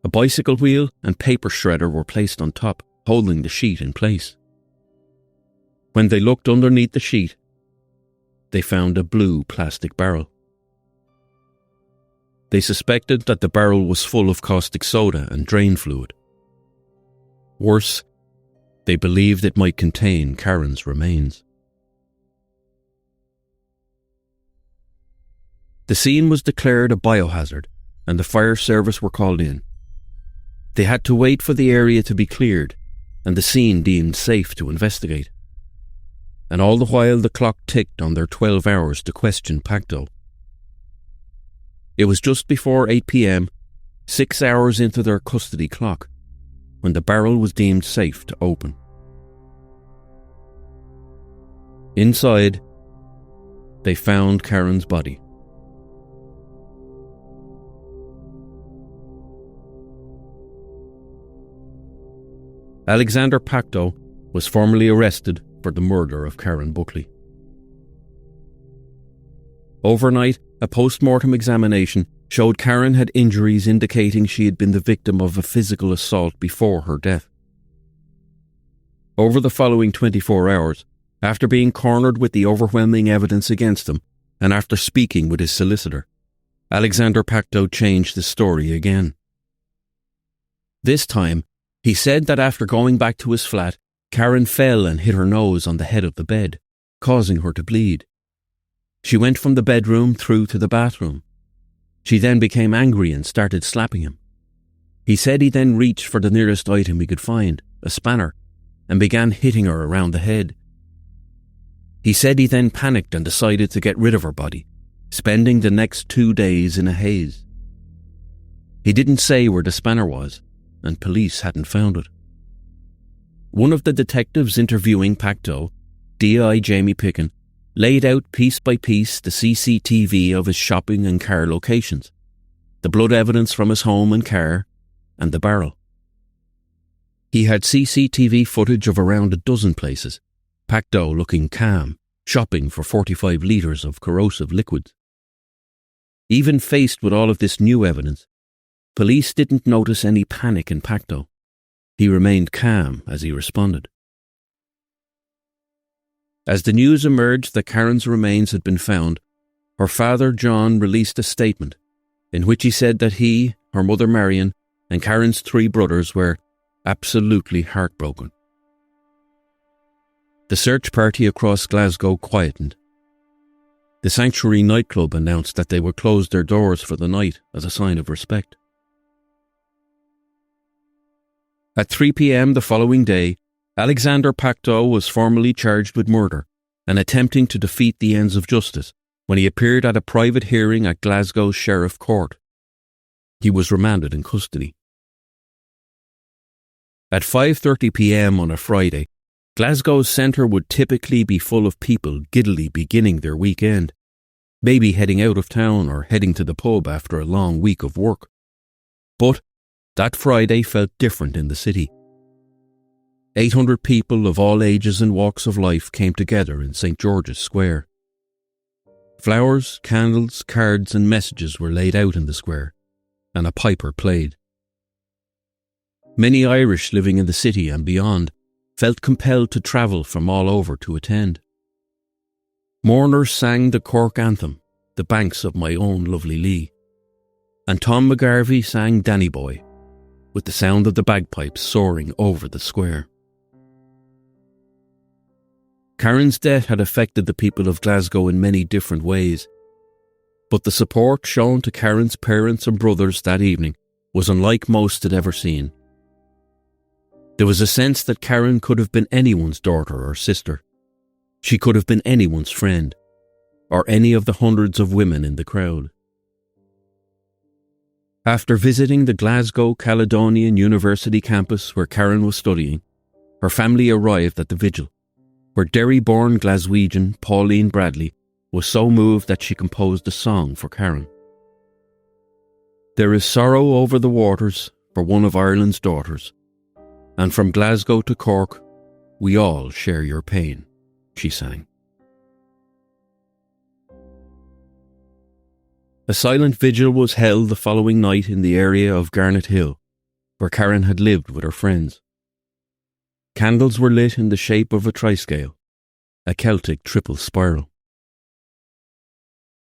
A bicycle wheel and paper shredder were placed on top, holding the sheet in place. When they looked underneath the sheet, they found a blue plastic barrel. They suspected that the barrel was full of caustic soda and drain fluid. Worse, they believed it might contain Karen's remains. The scene was declared a biohazard, and the fire service were called in. They had to wait for the area to be cleared and the scene deemed safe to investigate. And all the while the clock ticked on their 12 hours to question Pacto. It was just before 8 p.m, 6 hours into their custody clock, when the barrel was deemed safe to open. Inside, they found Karen's body. Alexander Pacto was formally arrested for the murder of Karen Buckley. Overnight, a post-mortem examination showed Karen had injuries indicating she had been the victim of a physical assault before her death. Over the following 24 hours, after being cornered with the overwhelming evidence against him, and after speaking with his solicitor, Alexander Pacto changed the story again. This time, he said that after going back to his flat, Karen fell and hit her nose on the head of the bed, causing her to bleed. She went from the bedroom through to the bathroom. She then became angry and started slapping him. He said he then reached for the nearest item he could find, a spanner, and began hitting her around the head. He said he then panicked and decided to get rid of her body, spending the next 2 days in a haze. He didn't say where the spanner was, and police hadn't found it. One of the detectives interviewing Pacto, D.I. Jamie Picken, laid out piece by piece the CCTV of his shopping and car locations, the blood evidence from his home and car, and the barrel. He had CCTV footage of around a dozen places, Pacto looking calm, shopping for 45 litres of corrosive liquids. Even faced with all of this new evidence, police didn't notice any panic in Pacto. He remained calm as he responded. As the news emerged that Karen's remains had been found, her father John released a statement in which he said that he, her mother Marion, and Karen's 3 brothers were absolutely heartbroken. The search party across Glasgow quietened. The Sanctuary nightclub announced that they would close their doors for the night as a sign of respect. At 3 p.m. the following day, Alexander Pacto was formally charged with murder and attempting to defeat the ends of justice when he appeared at a private hearing at Glasgow's Sheriff Court. He was remanded in custody. At 5:30 p.m. on a Friday, Glasgow's centre would typically be full of people giddily beginning their weekend, maybe heading out of town or heading to the pub after a long week of work. But that Friday felt different in the city. 800 people of all ages and walks of life came together in St. George's Square. Flowers, candles, cards and messages were laid out in the square, and a piper played. Many Irish living in the city and beyond felt compelled to travel from all over to attend. Mourners sang the Cork anthem, The Banks of My Own Lovely Lee, and Tom McGarvey sang Danny Boy, with the sound of the bagpipes soaring over the square. Karen's death had affected the people of Glasgow in many different ways, but the support shown to Karen's parents and brothers that evening was unlike most had ever seen. There was a sense that Karen could have been anyone's daughter or sister. She could have been anyone's friend, or any of the hundreds of women in the crowd. After visiting the Glasgow Caledonian University campus where Karen was studying, her family arrived at the vigil, where Derry-born Glaswegian Pauline Bradley was so moved that she composed a song for Karen. There is sorrow over the waters for one of Ireland's daughters, and from Glasgow to Cork, we all share your pain, she sang. A silent vigil was held the following night in the area of Garnet Hill, where Karen had lived with her friends. Candles were lit in the shape of a triscale, a Celtic triple spiral.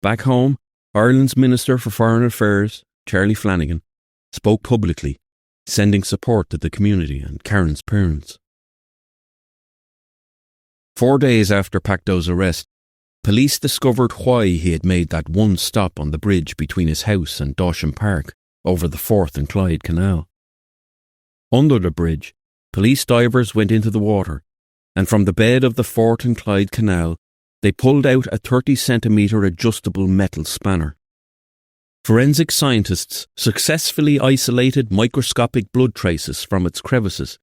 Back home, Ireland's Minister for Foreign Affairs, Charlie Flanagan, spoke publicly, sending support to the community and Karen's parents. 4 days after Pacto's arrest, police discovered why he had made that one stop on the bridge between his house and Dawson Park over the Forth and Clyde Canal. Under the bridge, police divers went into the water, and from the bed of the Forth and Clyde Canal, they pulled out a 30-centimetre adjustable metal spanner. Forensic scientists successfully isolated microscopic blood traces from its crevices,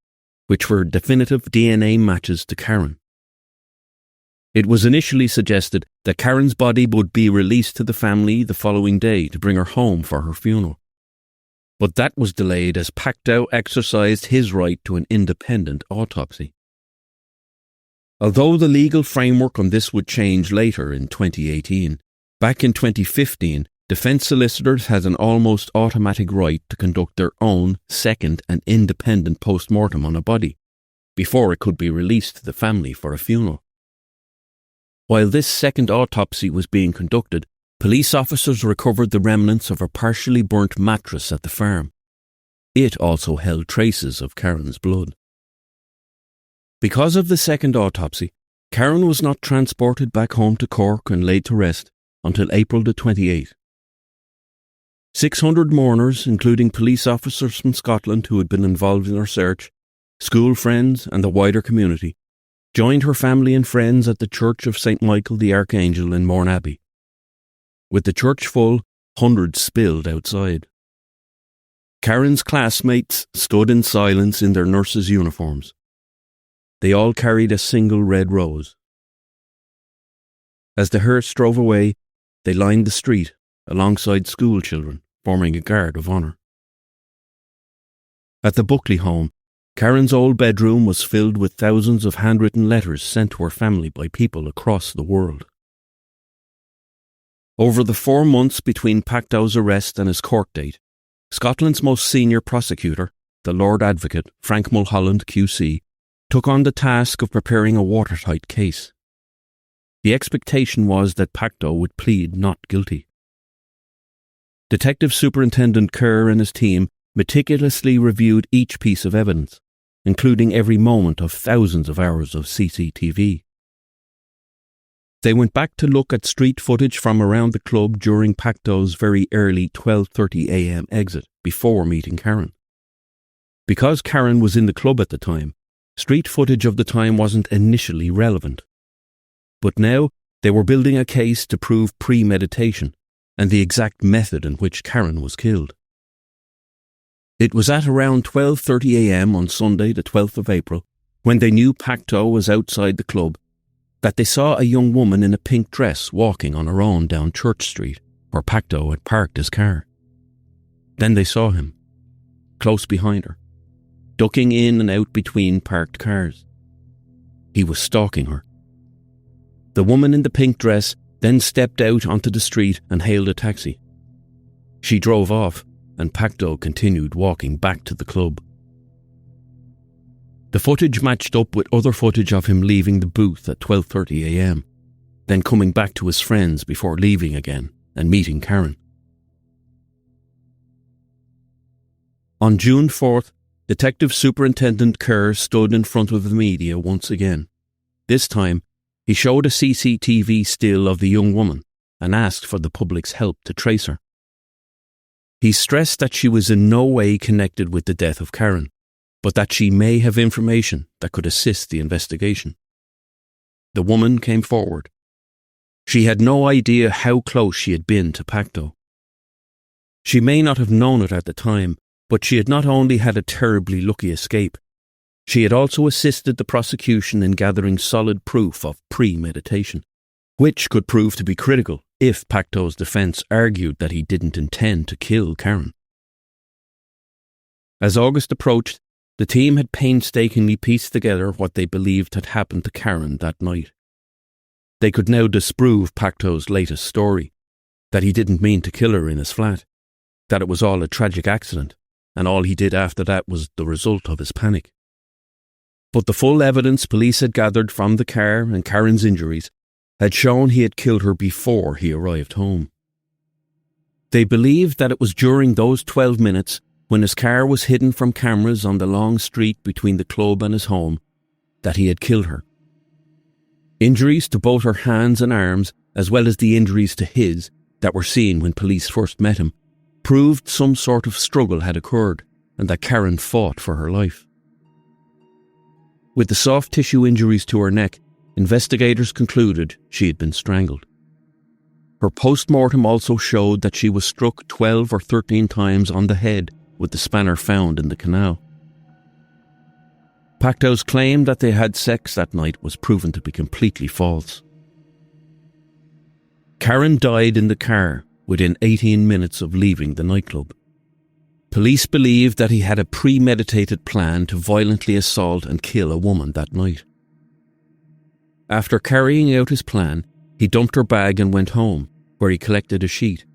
which were definitive DNA matches to Karen. It was initially suggested that Karen's body would be released to the family the following day to bring her home for her funeral. But that was delayed as Pacto exercised his right to an independent autopsy. Although the legal framework on this would change later in 2018, back in 2015, defence solicitors had an almost automatic right to conduct their own second and independent post-mortem on a body, before it could be released to the family for a funeral. While this second autopsy was being conducted, police officers recovered the remnants of a partially burnt mattress at the farm. It also held traces of Karen's blood. Because of the second autopsy, Karen was not transported back home to Cork and laid to rest until April the 28th. 600 mourners, including police officers from Scotland who had been involved in her search, school friends and the wider community, joined her family and friends at the Church of St. Michael the Archangel in Mourne Abbey. With the church full, hundreds spilled outside. Karen's classmates stood in silence in their nurses' uniforms. They all carried a single red rose. As the hearse drove away, they lined the street alongside school children, forming a guard of honour. At the Buckley home, Karen's old bedroom was filled with thousands of handwritten letters sent to her family by people across the world. Over the 4 months between Pacto's arrest and his court date, Scotland's most senior prosecutor, the Lord Advocate Frank Mulholland QC, took on the task of preparing a watertight case. The expectation was that Pacto would plead not guilty. Detective Superintendent Kerr and his team meticulously reviewed each piece of evidence, including every moment of thousands of hours of CCTV. They went back to look at street footage from around the club during Pacto's very early 12:30 a.m. exit before meeting Karen. Because Karen was in the club at the time, street footage of the time wasn't initially relevant. But now they were building a case to prove premeditation and the exact method in which Karen was killed. It was at around 12:30 a.m. on Sunday the 12th of April, when they knew Pacto was outside the club, that they saw a young woman in a pink dress walking on her own down Church Street, where Pacto had parked his car. Then they saw him, close behind her, ducking in and out between parked cars. He was stalking her. The woman in the pink dress then stepped out onto the street and hailed a taxi. She drove off, and Pacto continued walking back to the club. The footage matched up with other footage of him leaving the booth at 12:30 a.m, then coming back to his friends before leaving again and meeting Karen. On June 4th, Detective Superintendent Kerr stood in front of the media once again. This time, he showed a CCTV still of the young woman and asked for the public's help to trace her. He stressed that she was in no way connected with the death of Karen, but that she may have information that could assist the investigation. The woman came forward. She had no idea how close she had been to Pacto. She may not have known it at the time, but she had not only had a terribly lucky escape, she had also assisted the prosecution in gathering solid proof of premeditation, which could prove to be critical if Pacto's defence argued that he didn't intend to kill Karen. As August approached, the team had painstakingly pieced together what they believed had happened to Karen that night. They could now disprove Pacto's latest story, that he didn't mean to kill her in his flat, that it was all a tragic accident, and all he did after that was the result of his panic. But the full evidence police had gathered from the car and Karen's injuries had shown he had killed her before he arrived home. They believed that it was during those 12 minutes, when his car was hidden from cameras on the long street between the club and his home, that he had killed her. Injuries to both her hands and arms, as well as the injuries to his that were seen when police first met him, proved some sort of struggle had occurred and that Karen fought for her life. With the soft tissue injuries to her neck, investigators concluded she had been strangled. Her post-mortem also showed that she was struck 12 or 13 times on the head with the spanner found in the canal. Pacto's claim that they had sex that night was proven to be completely false. Karen died in the car within 18 minutes of leaving the nightclub. Police believed that he had a premeditated plan to violently assault and kill a woman that night. After carrying out his plan, he dumped her bag and went home, where he collected a sheet,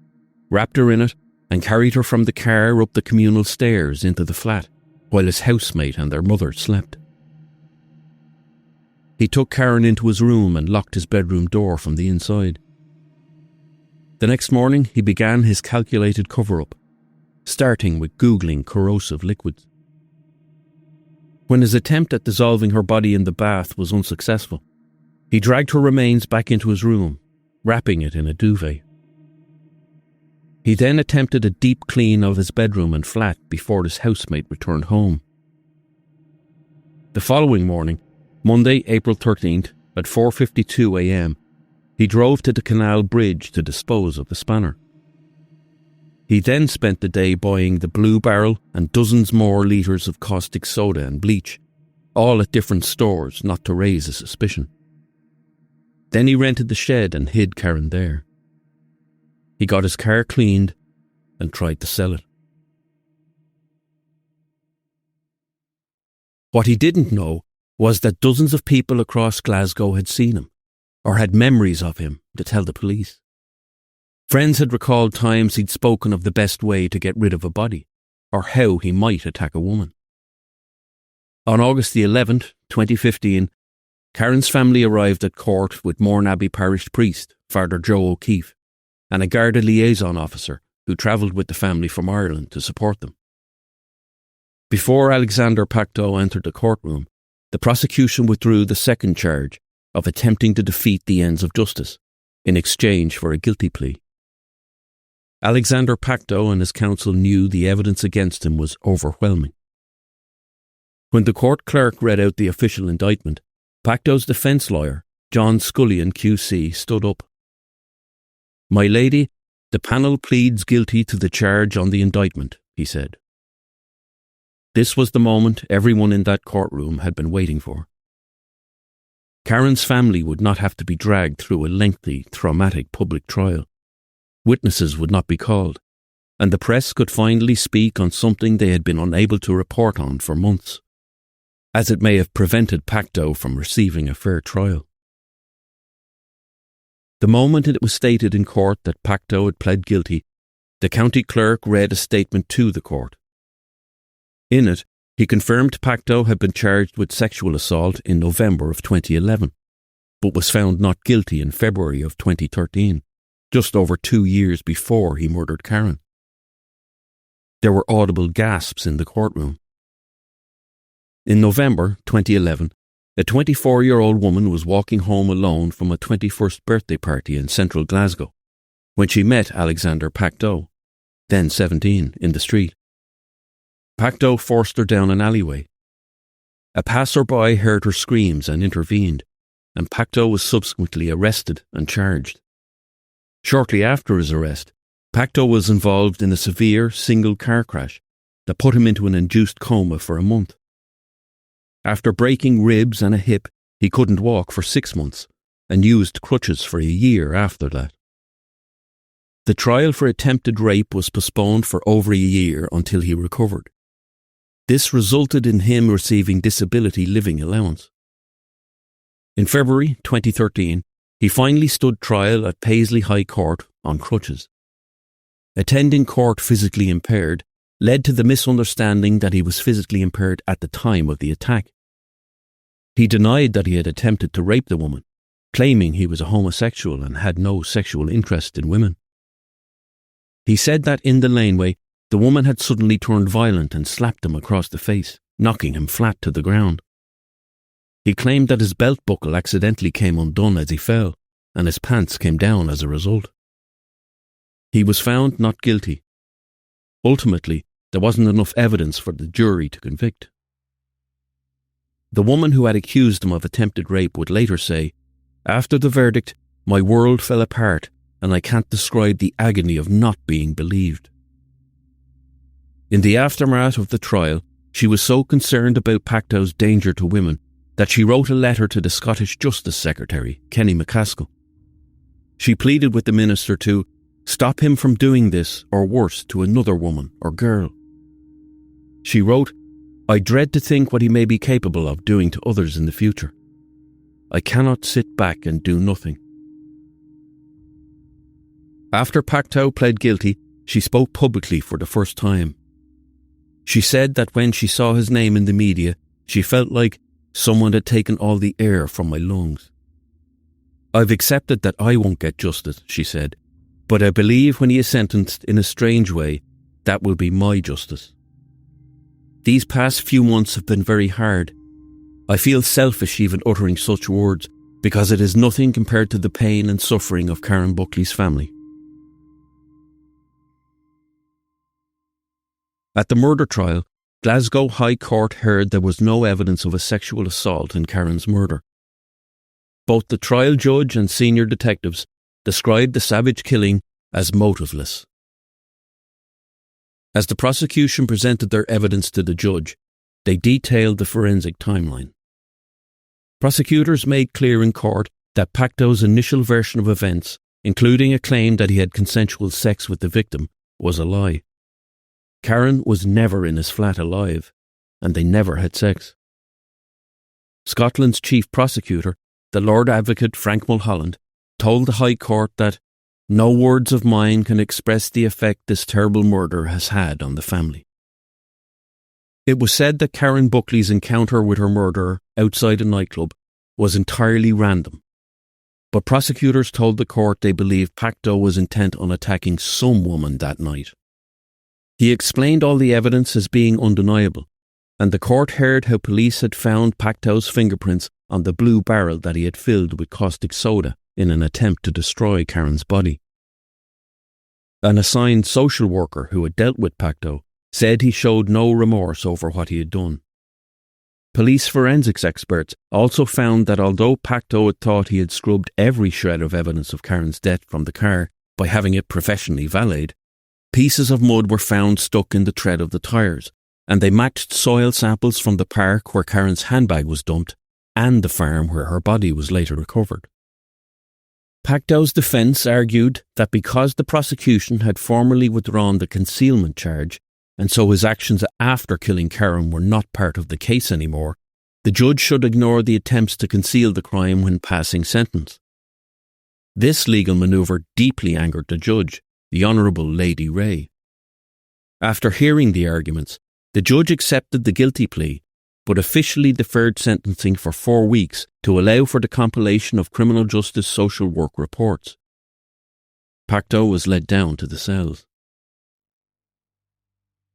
wrapped her in it, and carried her from the car up the communal stairs into the flat, while his housemate and their mother slept. He took Karen into his room and locked his bedroom door from the inside. The next morning, he began his calculated cover-up, starting with Googling corrosive liquids. When his attempt at dissolving her body in the bath was unsuccessful, he dragged her remains back into his room, wrapping it in a duvet. He then attempted a deep clean of his bedroom and flat before his housemate returned home. The following morning, Monday, April 13th, at 4:52 a.m, he drove to the canal bridge to dispose of the spanner. He then spent the day buying the Blue Barrel and dozens more litres of caustic soda and bleach, all at different stores not to raise a suspicion. Then he rented the shed and hid Karen there. He got his car cleaned and tried to sell it. What he didn't know was that dozens of people across Glasgow had seen him, or had memories of him to tell the police. Friends had recalled times he'd spoken of the best way to get rid of a body, or how he might attack a woman. On August the 11th, 2015, Karen's family arrived at court with Mourne Abbey parish priest, Father Joe O'Keefe, and a Garda liaison officer who travelled with the family from Ireland to support them. Before Alexander Pacto entered the courtroom, the prosecution withdrew the second charge of attempting to defeat the ends of justice in exchange for a guilty plea. Alexander Pacto and his counsel knew the evidence against him was overwhelming. When the court clerk read out the official indictment, Pacto's defence lawyer, John Scullion QC, stood up. "My lady, the panel pleads guilty to the charge on the indictment," he said. This was the moment everyone in that courtroom had been waiting for. Karen's family would not have to be dragged through a lengthy, traumatic public trial. Witnesses would not be called, and the press could finally speak on something they had been unable to report on for months, as it may have prevented Pacto from receiving a fair trial. The moment it was stated in court that Pacto had pled guilty, the county clerk read a statement to the court. In it, He confirmed Pacto had been charged with sexual assault in November of 2011, but was found not guilty in February of 2013, just over 2 years before he murdered Karen. There were audible gasps in the courtroom. In November 2011, a 24-year-old woman was walking home alone from a 21st birthday party in central Glasgow when she met Alexander Pacto, then 17, in the street. Pacto forced her down an alleyway. A passerby heard her screams and intervened, and Pacto was subsequently arrested and charged. Shortly after his arrest, Pacto was involved in a severe single car crash that put him into an induced coma for a month. After breaking ribs and a hip, he couldn't walk for 6 months and used crutches for a year after that. The trial for attempted rape was postponed for over a year until he recovered. This resulted in him receiving disability living allowance. In February 2013, he finally stood trial at Paisley High Court on crutches. Attending court physically impaired led to the misunderstanding that he was physically impaired at the time of the attack. He denied that he had attempted to rape the woman, claiming he was a homosexual and had no sexual interest in women. He said that in the laneway, the woman had suddenly turned violent and slapped him across the face, knocking him flat to the ground. He claimed that his belt buckle accidentally came undone as he fell, and his pants came down as a result. He was found not guilty. Ultimately, there wasn't enough evidence for the jury to convict. The woman who had accused him of attempted rape would later say, "After the verdict, my world fell apart and I can't describe the agony of not being believed." In the aftermath of the trial, she was so concerned about Pacto's danger to women that she wrote a letter to the Scottish Justice Secretary, Kenny McCaskill. She pleaded with the minister to stop him from doing this or worse to another woman or girl. She wrote, "I dread to think what he may be capable of doing to others in the future. I cannot sit back and do nothing." After Pacto pled guilty, she spoke publicly for the first time. She said that when she saw his name in the media, she felt like someone had taken all the air from my lungs. "I've accepted that I won't get justice," she said, "but I believe when he is sentenced in a strange way, that will be my justice. These past few months have been very hard. I feel selfish even uttering such words because it is nothing compared to the pain and suffering of Karen Buckley's family." At the murder trial, Glasgow High Court heard there was no evidence of a sexual assault in Karen's murder. Both the trial judge and senior detectives described the savage killing as motiveless. As the prosecution presented their evidence to the judge, they detailed the forensic timeline. Prosecutors made clear in court that Pacto's initial version of events, including a claim that he had consensual sex with the victim, was a lie. Karen was never in his flat alive, and they never had sex. Scotland's chief prosecutor, the Lord Advocate Frank Mulholland, told the High Court that no words of mine can express the effect this terrible murder has had on the family. It was said that Karen Buckley's encounter with her murderer outside a nightclub was entirely random, but prosecutors told the court they believed Pacto was intent on attacking some woman that night. He explained all the evidence as being undeniable, and the court heard how police had found Pacto's fingerprints on the blue barrel that he had filled with caustic soda in an attempt to destroy Karen's body. An assigned social worker who had dealt with Pacto said he showed no remorse over what he had done. Police forensics experts also found that although Pacto had thought he had scrubbed every shred of evidence of Karen's death from the car by having it professionally valeted, pieces of mud were found stuck in the tread of the tyres, and they matched soil samples from the park where Karen's handbag was dumped and the farm where her body was later recovered. Pacto's defence argued that because the prosecution had formally withdrawn the concealment charge, and so his actions after killing Karen were not part of the case anymore, the judge should ignore the attempts to conceal the crime when passing sentence. This legal manoeuvre deeply angered the judge, the Honourable Lady Ray. After hearing the arguments, The judge accepted the guilty plea, but officially deferred sentencing for 4 weeks to allow for the compilation of criminal justice social work reports. Pacto was led down to the cells.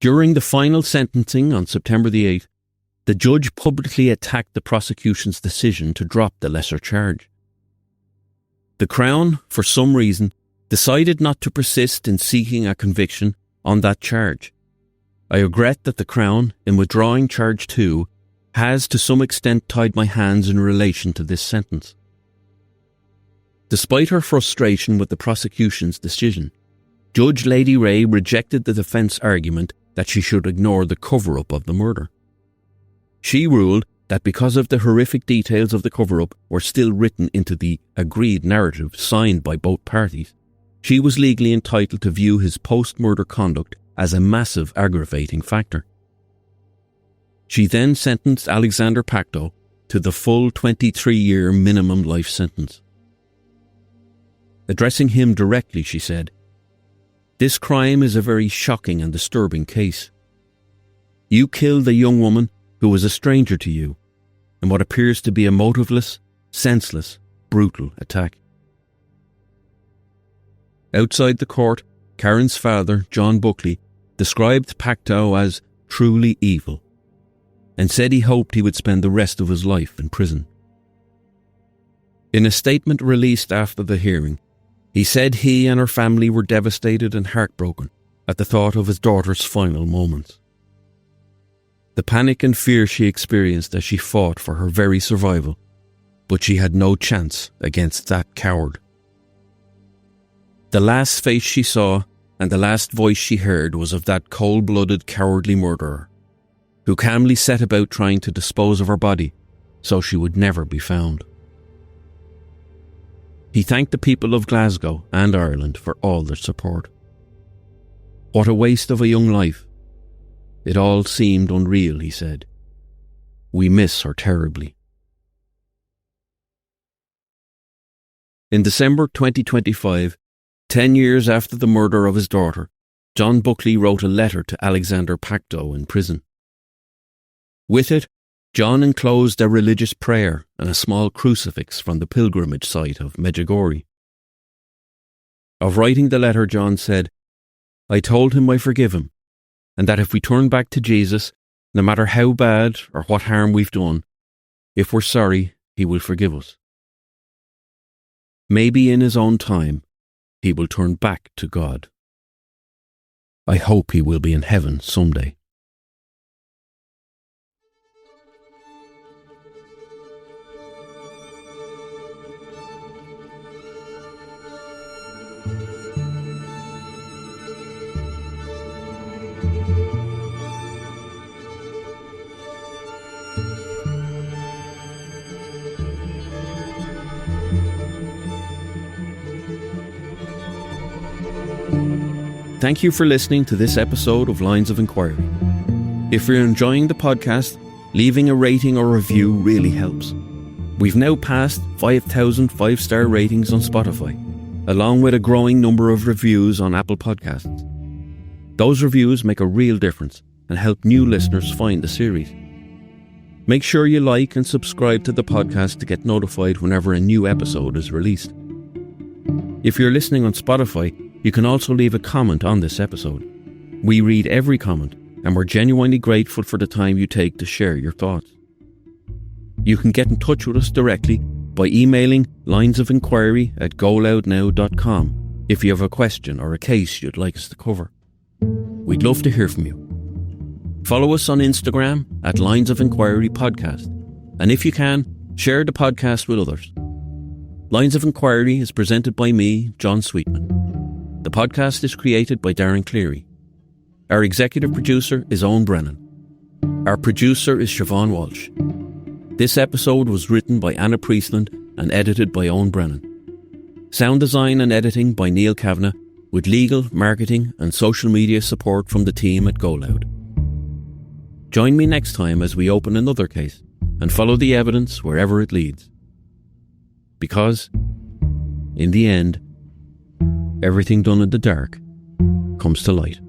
During the final sentencing on September the 8th, the judge publicly attacked the prosecution's decision to drop the lesser charge. The Crown, for some reason, decided not to persist in seeking a conviction on that charge. I regret that the Crown, in withdrawing charge 2, has to some extent tied my hands in relation to this sentence. Despite her frustration with the prosecution's decision, Judge Lady Ray rejected the defence argument that she should ignore the cover-up of the murder. She ruled that because of the horrific details of the cover-up were still written into the agreed narrative signed by both parties, she was legally entitled to view his post-murder conduct as a massive aggravating factor. She then sentenced Alexander Pacto to the full 23-year minimum life sentence. Addressing him directly, she said, "This crime is a very shocking and disturbing case. You killed a young woman who was a stranger to you in what appears to be a motiveless, senseless, brutal attack." Outside the court, Karen's father, John Buckley, described Pacto as truly evil and said he hoped he would spend the rest of his life in prison. In a statement released after the hearing, he said he and her family were devastated and heartbroken at the thought of his daughter's final moments. The panic and fear she experienced as she fought for her very survival, but she had no chance against that coward. The last face she saw and the last voice she heard was of that cold-blooded, cowardly murderer, who calmly set about trying to dispose of her body so she would never be found. He thanked the people of Glasgow and Ireland for all their support. What a waste of a young life. It all seemed unreal, he said. We miss her terribly. In December 2025, 10 years after the murder of his daughter, John Buckley wrote a letter to Alexander Pacto in prison. With it, John enclosed a religious prayer and a small crucifix from the pilgrimage site of Medjugorje. Of writing the letter, John said, "I told him I forgive him, and that if we turn back to Jesus, no matter how bad or what harm we've done, if we're sorry, he will forgive us. Maybe in his own time, he will turn back to God. I hope he will be in heaven someday." Thank you for listening to this episode of Lines of Enquiry. If you're enjoying the podcast, leaving a rating or review really helps. We've now passed 5,000 5-star ratings on Spotify, along with a growing number of reviews on Apple Podcasts. Those reviews make a real difference and help new listeners find the series. Make sure you like and subscribe to the podcast to get notified whenever a new episode is released. If you're listening on Spotify, you can also leave a comment on this episode. We read every comment, and we're genuinely grateful for the time you take to share your thoughts. You can get in touch with us directly by emailing linesofenquiry@goloudnow.com if you have a question or a case you'd like us to cover. We'd love to hear from you. Follow us on Instagram @Lines of Enquiry Podcast, and if you can, share the podcast with others. Lines of Enquiry is presented by me, John Sweetman. The podcast is created by Darren Cleary. Our executive producer is Owen Brennan. Our producer is Siobhan Walsh. This episode was written by Anna Priestland and edited by Owen Brennan. Sound design and editing by Neil Kavanagh, with legal, marketing and social media support from the team at GoLoud. Join me next time as we open another case and follow the evidence wherever it leads. Because, in the end, everything done in the dark comes to light.